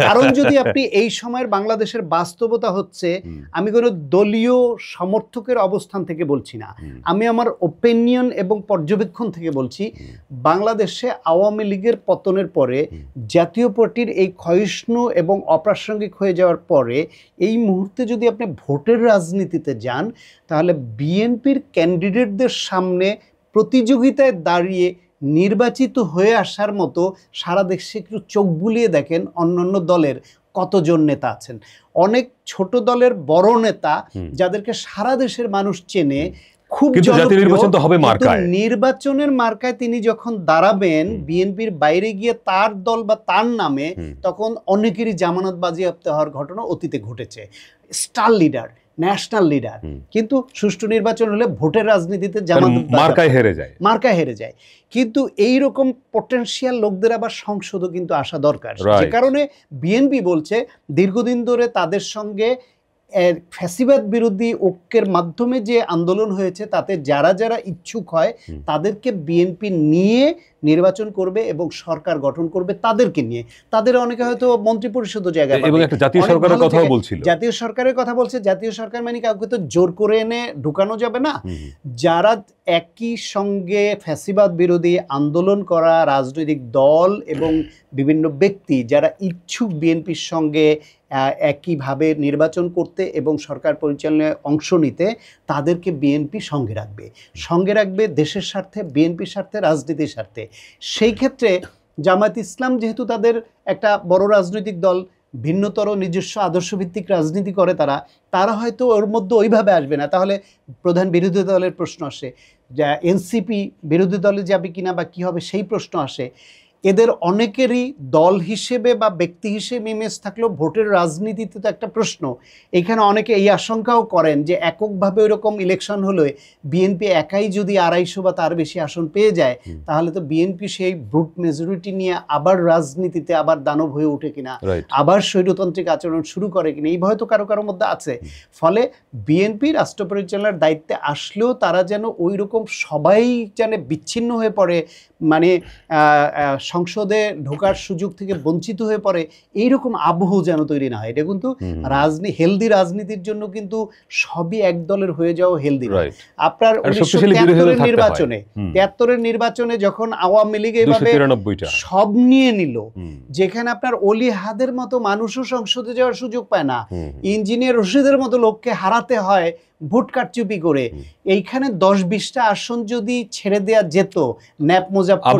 কারণ যদি আপনি এই সময়ের বাংলাদেশের বাস্তবতা হচ্ছে, আমি কোনো দলীয় সমর্থকের অবস্থান থেকে বলছি না, আমি আমার ওপিনিয়ন এবং পর্যবেক্ষণ থেকে বলছি, বাংলাদেশে আওয়ামী লীগের পতনের পরে জাতীয় পার্টির এই ক্ষয়িষ্ণু এবং অপ্রাসঙ্গিক হয়ে যাওয়ার পরে এই মুহূর্তে যদি আপনি ভোটের রাজনীতিতে যান, তাহলে বিএনপির ক্যান্ডিডেটদের সামনে প্রতিযোগিতায় দাঁড়িয়ে নির্বাচিত হয়ে আসার মতো সারা দেশে একটু চোখ বুলিয়ে দেখেন অন্যান্য দলের কতজন নেতা আছেন। অনেক ছোট দলের বড় নেতা যাদেরকে সারা দেশের মানুষ চেনে, খুব নির্বাচনের মার্কায় তিনি যখন দাঁড়াবেন বিএনপির বাইরে গিয়ে তার দল বা তার নামে, তখন অনেকেরই জামানত বাজেয়াপ্ত হওয়ার ঘটনা অতীতে ঘটেছে। স্টার লিডার, ন্যাশনাল লিডার, কিন্তু সুষ্ঠু নির্বাচন হলে ভোটের রাজনীতিতে জামানত মার্কায় হেরে যায়। কিন্তু এইরকম পটেনশিয়াল লোকদের আবার সংসদও কিন্তু আসা দরকার। যে কারণে বিএনপি বলছে দীর্ঘদিন ধরে তাদের সঙ্গে ফ্যাসিবাদ বিরোধী ঐক্যের মাধ্যমে যে আন্দোলন হয়েছে, তাতে যারা যারা ইচ্ছুক হয় তাদেরকে বিএনপি নিয়ে নির্বাচন করবে এবং সরকার গঠন করবে তাদেরকে নিয়ে। তাদের অনেকে হয়তো মন্ত্রী পরিষদও জায়গা পাবে, এবং একটা জাতীয় সরকারের কথাও বলছিল। জাতীয় সরকারের কথা বলছে। জাতীয় সরকার মানে কাউকে তো জোর করে এনে ঢুকানো যাবে না। যারা একই সঙ্গে ফ্যাসিবাদ বিরোধী আন্দোলন করা রাজনৈতিক দল এবং বিভিন্ন ব্যক্তি যারা ইচ্ছুক বিএনপির সঙ্গে একইভাবে নির্বাচন করতে এবং সরকার পরিচালনায় অংশ নিতে, তাদেরকে বিএনপি সঙ্গে রাখবে দেশের স্বার্থে, বিএনপির স্বার্থে, রাজনীতির স্বার্থে। সেই ক্ষেত্রে জামায়াত ইসলাম যেহেতু তাদের একটা বড় রাজনৈতিক দল, ভিন্নতর নিজস্ব আদর্শভিত্তিক রাজনীতি করে তারা হয়তো ওর মধ্যে ওইভাবে আসবে না। তাহলে প্রধান বিরোধী দলের প্রশ্ন আসে, যা এনসিপি বিরোধী দলে যাবে কিনা বা কী হবে সেই প্রশ্ন আসে। এদের অনেকেরই দল হিসেবে বা ব্যক্তি হিসেবে ইমেজ থাকলেও ভোটের রাজনীতিতে তো একটা প্রশ্ন। এখানে অনেকে এই আশঙ্কাও করেন যে এককভাবে ওইরকম ইলেকশন হলে বিএনপি একাই যদি 250 বা তার বেশি আসন পেয়ে যায়, তাহলে তো বিএনপি সেই ব্রুট মেজরিটি নিয়ে আবার রাজনীতিতে আবার দানব হয়ে ওঠে কিনা, আবার স্বৈরতান্ত্রিক আচরণ শুরু করে কিনা, এই ভয় তো কারো কারোর মধ্যে আছে। ফলে বিএনপি রাষ্ট্র পরিচালনার দায়িত্বে আসলেও তারা যেন ওই রকম সবাই যেন বিচ্ছিন্ন হয়ে পড়ে, মানে সংসদে ঢোকার সুযোগ থেকে বঞ্চিত হয়ে পড়ে, এইরকম আবহ যেন তৈরি না হয়। এটা কিন্তু হেলদি রাজনীতির জন্য কিন্তু সবই এক দলের হয়ে যাওয়া হেলদি। আপনার 1973 নির্বাচনে যখন আওয়ামী লীগ এইভাবে সব নিয়ে নিল, যেখানে আপনার অলি হাদের মতো মানুষও সংসদে যাওয়ার সুযোগ পায় না, ইঞ্জিনিয়ার রশিদের মতো লোককে হারাতে হয় ভোট কারচুপি করে, এইখানে 10-20টা আসন যদি ছেড়ে দেয়া যেত, ন্যাপ মুজাফফর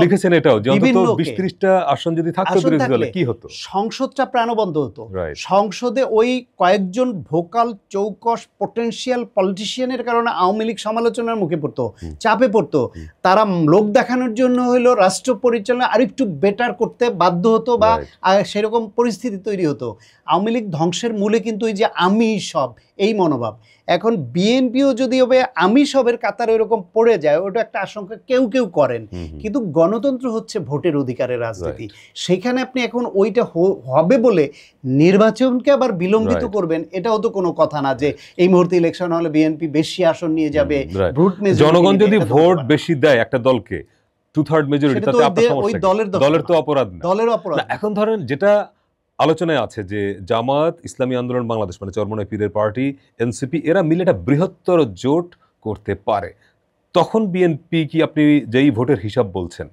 লিখেছেন এটাও যে অন্তত 20-30টা আসন যদি থাকতো বিরোধী দলে কি হতো, সংসদটা প্রাণবন্ত হতো। সংসদে ওই কয়েকজন ভোকাল চৌকস পটেনশিয়াল পলিটিশিয়ানের কারণে আওয়ামী লীগ সমালোচনার মুখে পড়তো, চাপে পড়তো। তারা লোক দেখানোর জন্য হইলো রাষ্ট্র পরিচালনা আরেকটু বেটার করতে বাধ্য হতো বা সেরকম পরিস্থিতি তৈরি হতো। আওয়ামী লীগ ধ্বংসের মূলে কিন্তু এই যে আমি সব, এই মনোভাব। এখন বিএনপিও যদি হবে আমি সবের কাতারে এরকম পড়ে যায়, ওটা একটা আশঙ্কা কেউ কেউ করেন। কিন্তু গণতন্ত্র হচ্ছে ভোটের অধিকারের রাজনীতি, সেখানে আপনি এখন ওইটা হবে বলে নির্বাচনকে আবার বিলম্বিত করবেন, এটাও তো কোনো কথা না যে এই মুহূর্তে ইলেকশন হলে বিএনপি বেশি আসন নিয়ে যাবে। জনগণ যদি ভোট বেশি দেয় একটা দলকে, 2/3 মেজরিটি, তাতে আপনার সমস্যা দলের তো অপরাধ না, দলের অপরাধ। এখন ধরেন যেটা আলোচনায় আছে যে জামাত, ইসলামী আন্দোলন বাংলাদেশ মানে চরমনাই পীরের পার্টি, এনসিপি, এরা মিলে একটা বৃহত্তর জোট করতে পারে, তখন বিএনপি কি আপনি যেই ভোটের হিসাব বলছেন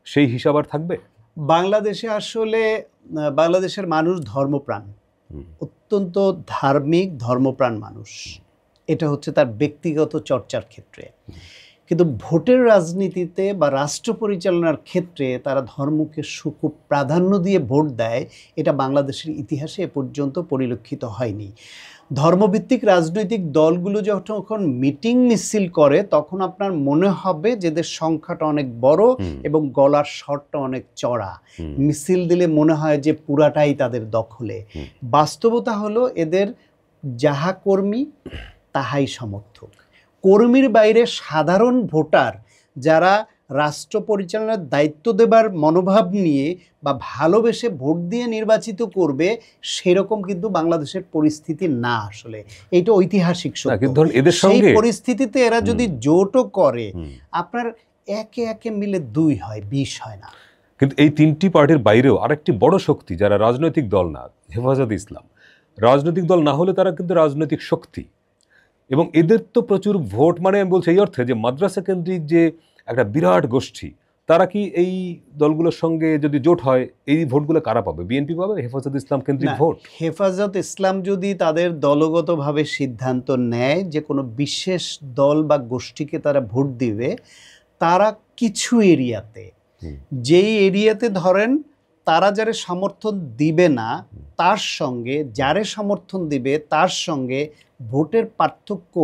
সেই হিসাব আর থাকবে? বাংলাদেশে আসলে বাংলাদেশের মানুষ ধর্মপ্রাণ, অত্যন্ত ধার্মিক ধর্মপ্রাণ মানুষ, এটা হচ্ছে তার ব্যক্তিগত চর্চার ক্ষেত্রে। কিন্তু ভোটের রাজনীতিতে বা রাষ্ট্র পরিচালনার ক্ষেত্রে তারা ধর্মকে খুব প্রাধান্য দিয়ে ভোট দেয়, এটা বাংলাদেশের ইতিহাসে এ পর্যন্ত পরিলক্ষিত হয়নি। ধর্মভিত্তিক রাজনৈতিক দলগুলো যখন মিটিং মিছিল করে তখন আপনার মনে হবে যে এদের সংখ্যাটা অনেক বড় এবং গলার স্বরটা অনেক চড়া, মিছিল দিলে মনে হয় যে পুরাটাই তাদের দখলে। বাস্তবতা হলো এদের যাহা কর্মী তাহাই সমর্থক। কর্মীর বাইরে সাধারণ ভোটার যারা রাষ্ট্র পরিচালনার দায়িত্ব দেবার মনোভাব নিয়ে বা ভালোবেসে ভোট দিয়ে নির্বাচিত করবে, সেরকম কিন্তু বাংলাদেশের পরিস্থিতি না। আসলে এইটা ঐতিহাসিক সত্য। সেই পরিস্থিতিতে এরা যদি জোটও করে, আপনার একে একে মিলে 2 হয়, 20 হয় না। কিন্তু এই 3টি পার্টির বাইরেও আরেকটি বড় শক্তি যারা রাজনৈতিক দল না, হেফাজত ইসলাম। রাজনৈতিক দল না হলে তারা কিন্তু রাজনৈতিক শক্তি, এবং এদের তো প্রচুর ভোট, মানে আমি বলছি এই অর্থে যে মাদ্রাসা কেন্দ্রিক যে একটা বিরাট গোষ্ঠী, তারা কি এই দলগুলোর সঙ্গে যদি জোট হয় এই ভোটগুলো কারা পাবে? বিএনপি পাবে? হেফাজত ইসলাম কেন্দ্রিক ভোট? হেফাজত ইসলাম যদি তাদের দলগতভাবে সিদ্ধান্ত নেয় যে কোনো বিশেষ দল বা গোষ্ঠীকে তারা ভোট দিবে, তারা কিছু এরিয়াতে, যেই এরিয়াতে ধরেন তারা যারে সমর্থন দিবে না তার সঙ্গে যারে সমর্থন দিবে তার সঙ্গে ভোটের পার্থক্য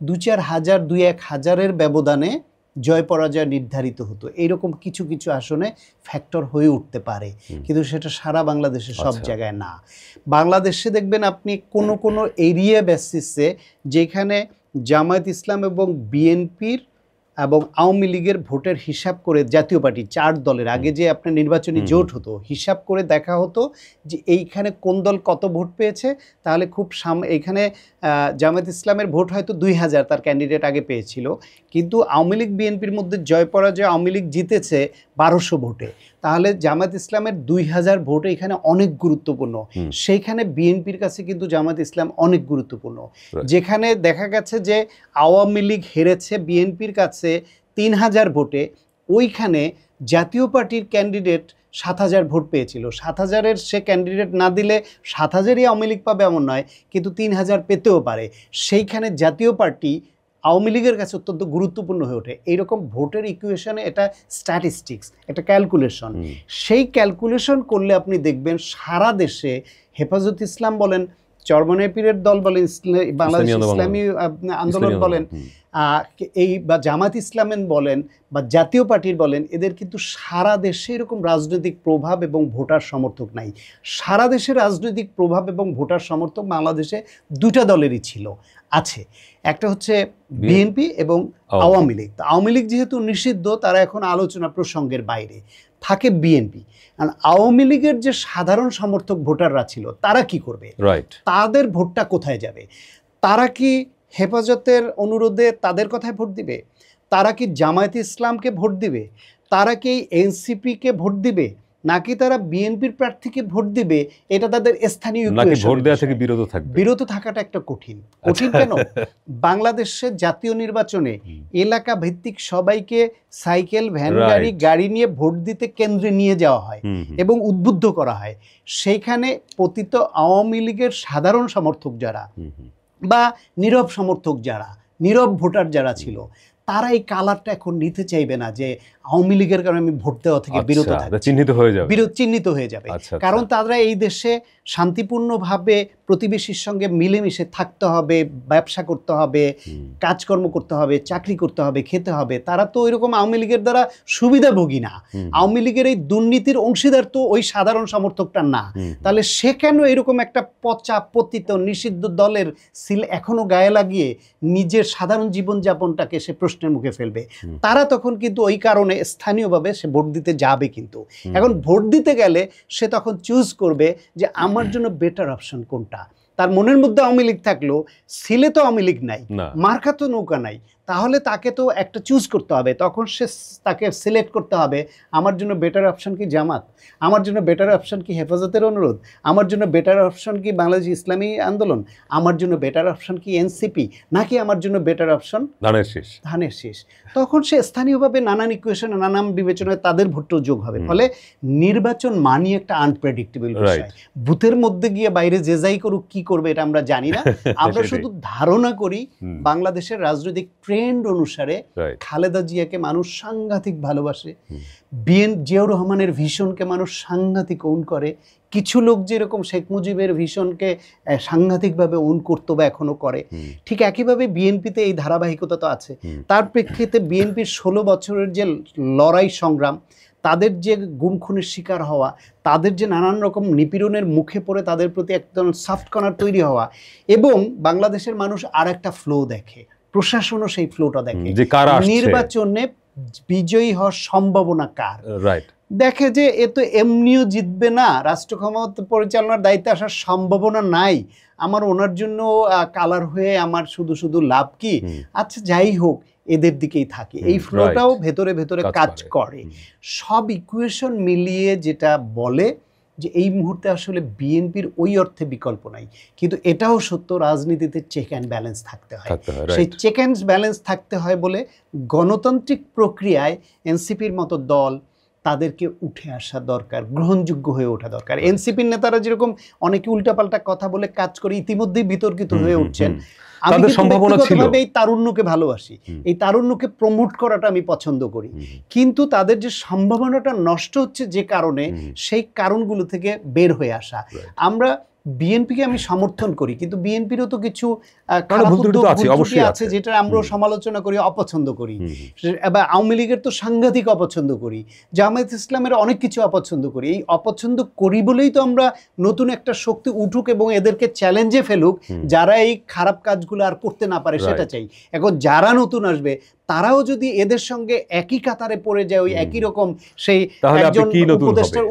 2-4 হাজার 2-1 হাজারের ব্যবধানে জয় পরাজয় নির্ধারিত হতো, এইরকম কিছু কিছু আসনে ফ্যাক্টর হয়ে উঠতে পারে। কিন্তু সেটা সারা বাংলাদেশে সব জায়গায় না। বাংলাদেশে দেখবেন আপনি কোনো কোনো এরিয়া বেসিসে যেখানে জামায়াত ইসলাম এবং বিএনপির এবং আওয়ামী লীগের ভোটের হিসাব করে, জাতীয় পার্টি 4 দলের আগে যে আপনার নির্বাচনী জোট হতো, হিসাব করে দেখা হতো যে এইখানে কোন দল কত ভোট পেয়েছে। তাহলে খুব এইখানে জামায়াত ইসলামের ভোট হয়তো 2000 তার ক্যান্ডিডেট আগে পেয়েছিল, কিন্তু আওয়ামী লীগ বিএনপির মধ্যে জয় পরাজয় আওয়ামী লীগ জিতেছে 1200 ভোটে। তাহলে জামায়াত ইসলামের 2000 ভোট এখানে অনেক গুরুত্বপূর্ণ, সেইখানে বিএনপির কাছে কিন্তু জামায়াত ইসলাম অনেক গুরুত্বপূর্ণ। যেখানে দেখা গেছে যে আওয়ামী লীগ হেরেছে বিএনপির কাছে 3000 ভোটে, ওইখানে জাতীয় পার্টির ক্যান্ডিডেট 7000 ভোট পেয়েছিল। 7000-এর সে ক্যান্ডিডেট না দিলে 7000-ই আওয়ামী লীগ পাবে এমন নয়, কিন্তু 3000 পেতেও পারে। সেইখানে জাতীয় পার্টি আওয়ামী লীগের কাছে অত্যন্ত গুরুত্বপূর্ণ হয়ে ওঠে। এইরকম ভোটের ইকুয়েশনে এটা স্ট্যাটিস্টিক্স, এটা ক্যালকুলেশন। সেই ক্যালকুলেশন করলে আপনি দেখবেন সারা দেশে হেফাজত ইসলাম বলেন, চরমনাই পীরের দল বলেন, বাংলাদেশ ইসলামী আন্দোলন বলেন, এই বা জামাত ইসলামের বলেন বা জাতীয় পার্টির বলেন, এদের কিন্তু সারা দেশে এরকম রাজনৈতিক প্রভাব এবং ভোটার সমর্থক নাই। সারা দেশে রাজনৈতিক প্রভাব এবং ভোটার সমর্থক বাংলাদেশে দুটা দলেরই ছিল, আছে। একটা হচ্ছে বিএনপি এবং আওয়ামী লীগ। আওয়ামী লীগ যেহেতু নিষিদ্ধ, তারা এখন আলোচনা প্রসঙ্গের বাইরে থাকে বিএনপি। আর আওয়ামী লীগের যে সাধারণ সমর্থক ভোটাররা ছিল, তারা কি করবে? তাদের ভোটটা কোথায় যাবে? তারা কি হেফাজতের অনুরোধে তাদের কথায় ভোট দিবে? তারা কি জামায়াতে ইসলামকে ভোট দিবে? তারা কি এনসিপিকে ভোট দিবে? নাকি তারা বিএনপির প্রার্থীকে ভোট দিবে? এটা তাদের স্থানীয় ভোট দেওয়া থেকে বিরত থাকবে। বিরত থাকাটা একটা কঠিন কেন? বাংলাদেশের জাতীয় নির্বাচনে এলাকা ভিত্তিক সবাইকে সাইকেল, ভ্যান গাড়ি নিয়ে ভোট দিতে কেন্দ্রে নিয়ে যাওয়া হয় এবং উদ্বুদ্ধ করা হয়। সেইখানে পতিত আওয়ামী লীগের সাধারণ সমর্থক যারা বা নীরব সমর্থক যারা, নীরব ভোটার যারা ছিল, তারা এই কালারটা এখন নিতে চাইবে না যে আওয়ামী লীগের কারণে আমি ভোট দেওয়া থেকে বিরত থাকব, চিহ্নিত হয়ে যাবে। কারণ তারা এই দেশে শান্তিপূর্ণভাবে প্রতিবেশীর সঙ্গে মিলেমিশে থাকতে হবে, ব্যবসা করতে হবে, কাজকর্ম করতে হবে, চাকরি করতে হবে, খেতে হবে। তারা তো ওইরকম আওয়ামী লীগের দ্বারা সুবিধাভোগী না। আওয়ামী লীগের এই দুর্নীতির অংশীদার তো ওই সাধারণ সমর্থকটা না। তাহলে সে কেন এরকম একটা পচা পতিত নিষিদ্ধ দলের সিল এখনো গায়ে লাগিয়ে নিজের সাধারণ জীবনযাপনটাকে সে প্রশ্নের মুখে ফেলবে? তারা তখন কিন্তু ওই কারণে স্থানীয়ভাবে সে ভোট দিতে যাবে। কিন্তু এখন ভোট দিতে গেলে সে তখন চুজ করবে যে আমার জন্য বেটার অপশন কোনটা। তার মনের মধ্যে আওয়ামী লীগ থাকলো, সিলে তো আওয়ামী লীগ নাই, মার্কা তো নৌকা নাই, তাহলে তাকে তো একটা চুজ করতে হবে। তখন সে তাকে সিলেক্ট করতে হবে, আমার জন্য বেটার অপশন কি জামাত, আমার জন্য বেটার অপশন কি হেফাজতের অনুরোধ, আমার জন্য বেটার অপশন কি বাংলাদেশ ইসলামী আন্দোলন, আমার জন্য বেটার অপশন কি এনসিপি, নাকি আমার জন্য বেটার অপশন ধানের শীষ। তখন সে স্থানীয়ভাবে নানান ইকুয়েশন, নানান বিবেচনায় তাদের ভোটও যোগ হবে। ফলে নির্বাচন মানি একটা আনপ্রেডিক্টেবল বিষয়। বুথের মধ্যে গিয়ে বাইরে যে যাই করুক, কি করবে এটা আমরা জানি না। আমরা শুধু ধারণা করি বাংলাদেশের রাজনৈতিক ট্রেন্ড অনুসারে খালেদা জিয়াকে মানুষ সাংঘাতিক ভালোবাসে, জিয়াউর রহমানের ভিশনকে মানুষ সাংঘাতিক ওন করে। কিছু লোক যেরকম শেখ মুজিবের ভিশনকে সাংঘাতিকভাবে ওন করতো বা এখনো করে, ঠিক একইভাবে বিএনপিতে এই ধারাবাহিকতা তো আছে। তার প্রেক্ষিতে বিএনপির 16 বছরের যে লড়াই সংগ্রাম, তাদের যে গুম খুনের শিকার হওয়া, তাদের যে নানান রকম নিপীড়নের মুখে পড়ে তাদের প্রতি একদম সফট কর্নার তৈরি হওয়া, এবং বাংলাদেশের মানুষ আর একটা ফ্লো দেখে, প্রশাসনও সেই ফ্লোটা দেখে, নির্বাচনে বিজয়ী হওয়ার সম্ভাবনা কার, দেখে যে এ তো এমনিও জিতবে না, রাষ্ট্র ক্ষমতা পরিচালনার দায়িত্বে আসার সম্ভাবনা নাই, আমার ওনার জন্য কালার হয়ে আমার শুধু শুধু লাভ কি, আচ্ছা যাই হোক এদের দিকেই থাকে। এই ফ্লোটাও ভেতরে ভেতরে কাজ করে। সব ইকুয়েশন মিলিয়ে যেটা বলে যে এই মুহূর্তে আসলে বিএনপির ওই অর্থে বিকল্প নাই। কিন্তু এটাও সত্য, রাজনীতিতে চেক অ্যান্ড ব্যালেন্স থাকতে হয়। সেই চেক অ্যান্ড ব্যালেন্স থাকতে হয় বলে গণতান্ত্রিক প্রক্রিয়ায় এনসিপির মতো দল, তাদেরকে উঠে আসা দরকার, গ্রহণযোগ্য হয়ে ওঠা দরকার। এনসিপির নেতারা যেরকম অনেকে উল্টাপাল্টা কথা বলে কাজ করে ইতিমধ্যেই বিতর্কিত হয়ে উঠছেন। আমি ব্যক্তিগতভাবে এই তারুণ্যকে ভালোবাসি, এই তারুণ্যকে প্রমোট করাটা আমি পছন্দ করি, কিন্তু তাদের যে সম্ভাবনাটা নষ্ট হচ্ছে যে কারণে, সেই কারণগুলো থেকে বের হয়ে আসা। আমরা বিএনপিকে আমি সমর্থন করি, কিন্তু বিএনপিরও তো কিছু আছে যেটা আমরা সমালোচনা করি, অপছন্দ করি। এবার আওয়ামী লীগের তো সাংঘাতিক অপছন্দ করি, জামায়াত ইসলামের অনেক কিছু অপছন্দ করি। এই অপছন্দ করি বলেই তো আমরা নতুন একটা শক্তি উঠুক এবং এদেরকে চ্যালেঞ্জে ফেলুক, যারা এই খারাপ কাজগুলো আর করতে না পারে সেটা চাই। এখন যারা নতুন আসবে তারাও যদি এদের সঙ্গে একই কাতারে পড়ে যায়, ওই একই রকম সেই একজন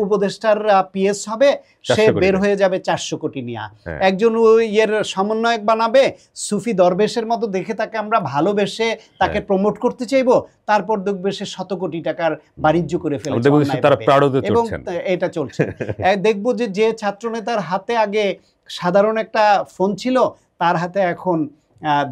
উপদেষ্টার পিএস হবে, সে বের হয়ে যাবে 400 কোটি নিয়ে, একজন ইয়ের সমন্বয়ক বানাবে, সুফি দরবেশের মতো দেখে তাকে আমরা ভালোবেসে তাকে প্রমোট করতে চাইবো, তারপর দেখবে সে 100 কোটি টাকার বাণিজ্য করে ফেলেছে এবং এটা চলছে। দেখবো যে ছাত্রনেতার হাতে আগে সাধারণ একটা ফোন ছিল, তার হাতে এখন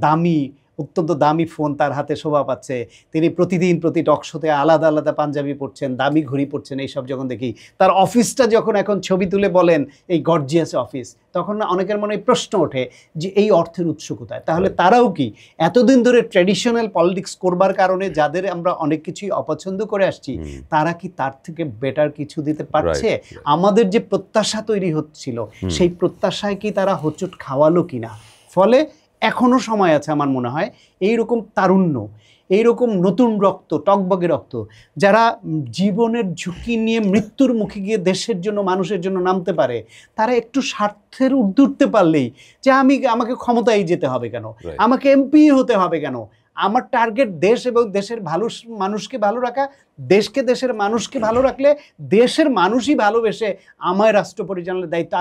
দামি অত্যন্ত দামি ফোন তার হাতে শোভা পাচ্ছে, তিনি প্রতিদিন প্রতি টক শোতে আলাদা আলাদা পাঞ্জাবি পরছেন, দামি ঘড়ি পরছেন, এইসব যখন দেখি, তার অফিসটা যখন এখন ছবি তুলে বলেন এই গর্জিয়াস অফিস, তখন না অনেকের মনে প্রশ্ন ওঠে যে এই অর্থের উৎস কোথায়? তাহলে তারাও কি এতদিন ধরে ট্র্যাডিশনাল পলিটিক্স করবার কারণে যাদের আমরা অনেক কিছুই অপছন্দ করে আসছি, তারা কি তার থেকে বেটার কিছু দিতে পারছে? আমাদের যে প্রত্যাশা তৈরি হচ্ছিল, সেই প্রত্যাশায় কি তারা হোঁচট খাওয়ালো কিনা? ফলে এখনো সময় আছে আমার মনে হয় এইরকম তারুণ্য, এইরকম নতুন রক্ত, টকবগে রক্ত, যারা জীবনের ঝুঁকি নিয়ে মৃত্যুর মুখে গিয়ে দেশের জন্য, মানুষের জন্য নামতে পারে, তারা একটু স্বার্থের ঊর্ধ্বে উঠতে পারলেই, যে আমাকে ক্ষমতায় যেতে হবে কেন, আমাকে এমপি হতে হবে কেন, আমার টার্গেট দেশ এবং দেশের মানুষকে ভালো রাখা, দেশকে দেশের মানুষকে ভালো রাখলে দেশের মানুষই ভালোবেসে আমায় রাষ্ট্র পরিচালনার দায়িত্ব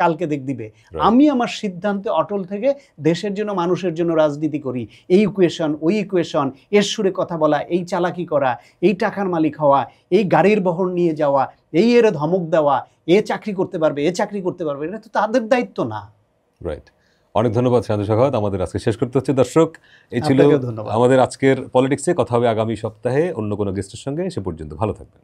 কালকে দিবে। আমি আমার সিদ্ধান্তে অটল থেকে দেশের জন্য, মানুষের জন্য রাজনীতি করি। এই ইকুয়েশন, ওই ইকুয়েশন, এর সুরে কথা বলা, এই চালাকি করা, এই টাকার মালিক হওয়া, এই গাড়ির বহর নিয়ে যাওয়া, এর ধমক দেওয়া, এ চাকরি করতে পারবে, এ চাকরি করতে পারবে, এটা তো তাদের দায়িত্ব না। রাইট। অনেক ধন্যবাদ শান্ত সাখাওয়াত। আমাদের আজকে শেষ করতে হচ্ছে। দর্শক, এই ছিল আমাদের আজকের পলিটিক্সে। কথা হবে আগামী সপ্তাহে অন্য কোনো গেস্টের সঙ্গে। সে পর্যন্ত ভালো থাকবেন।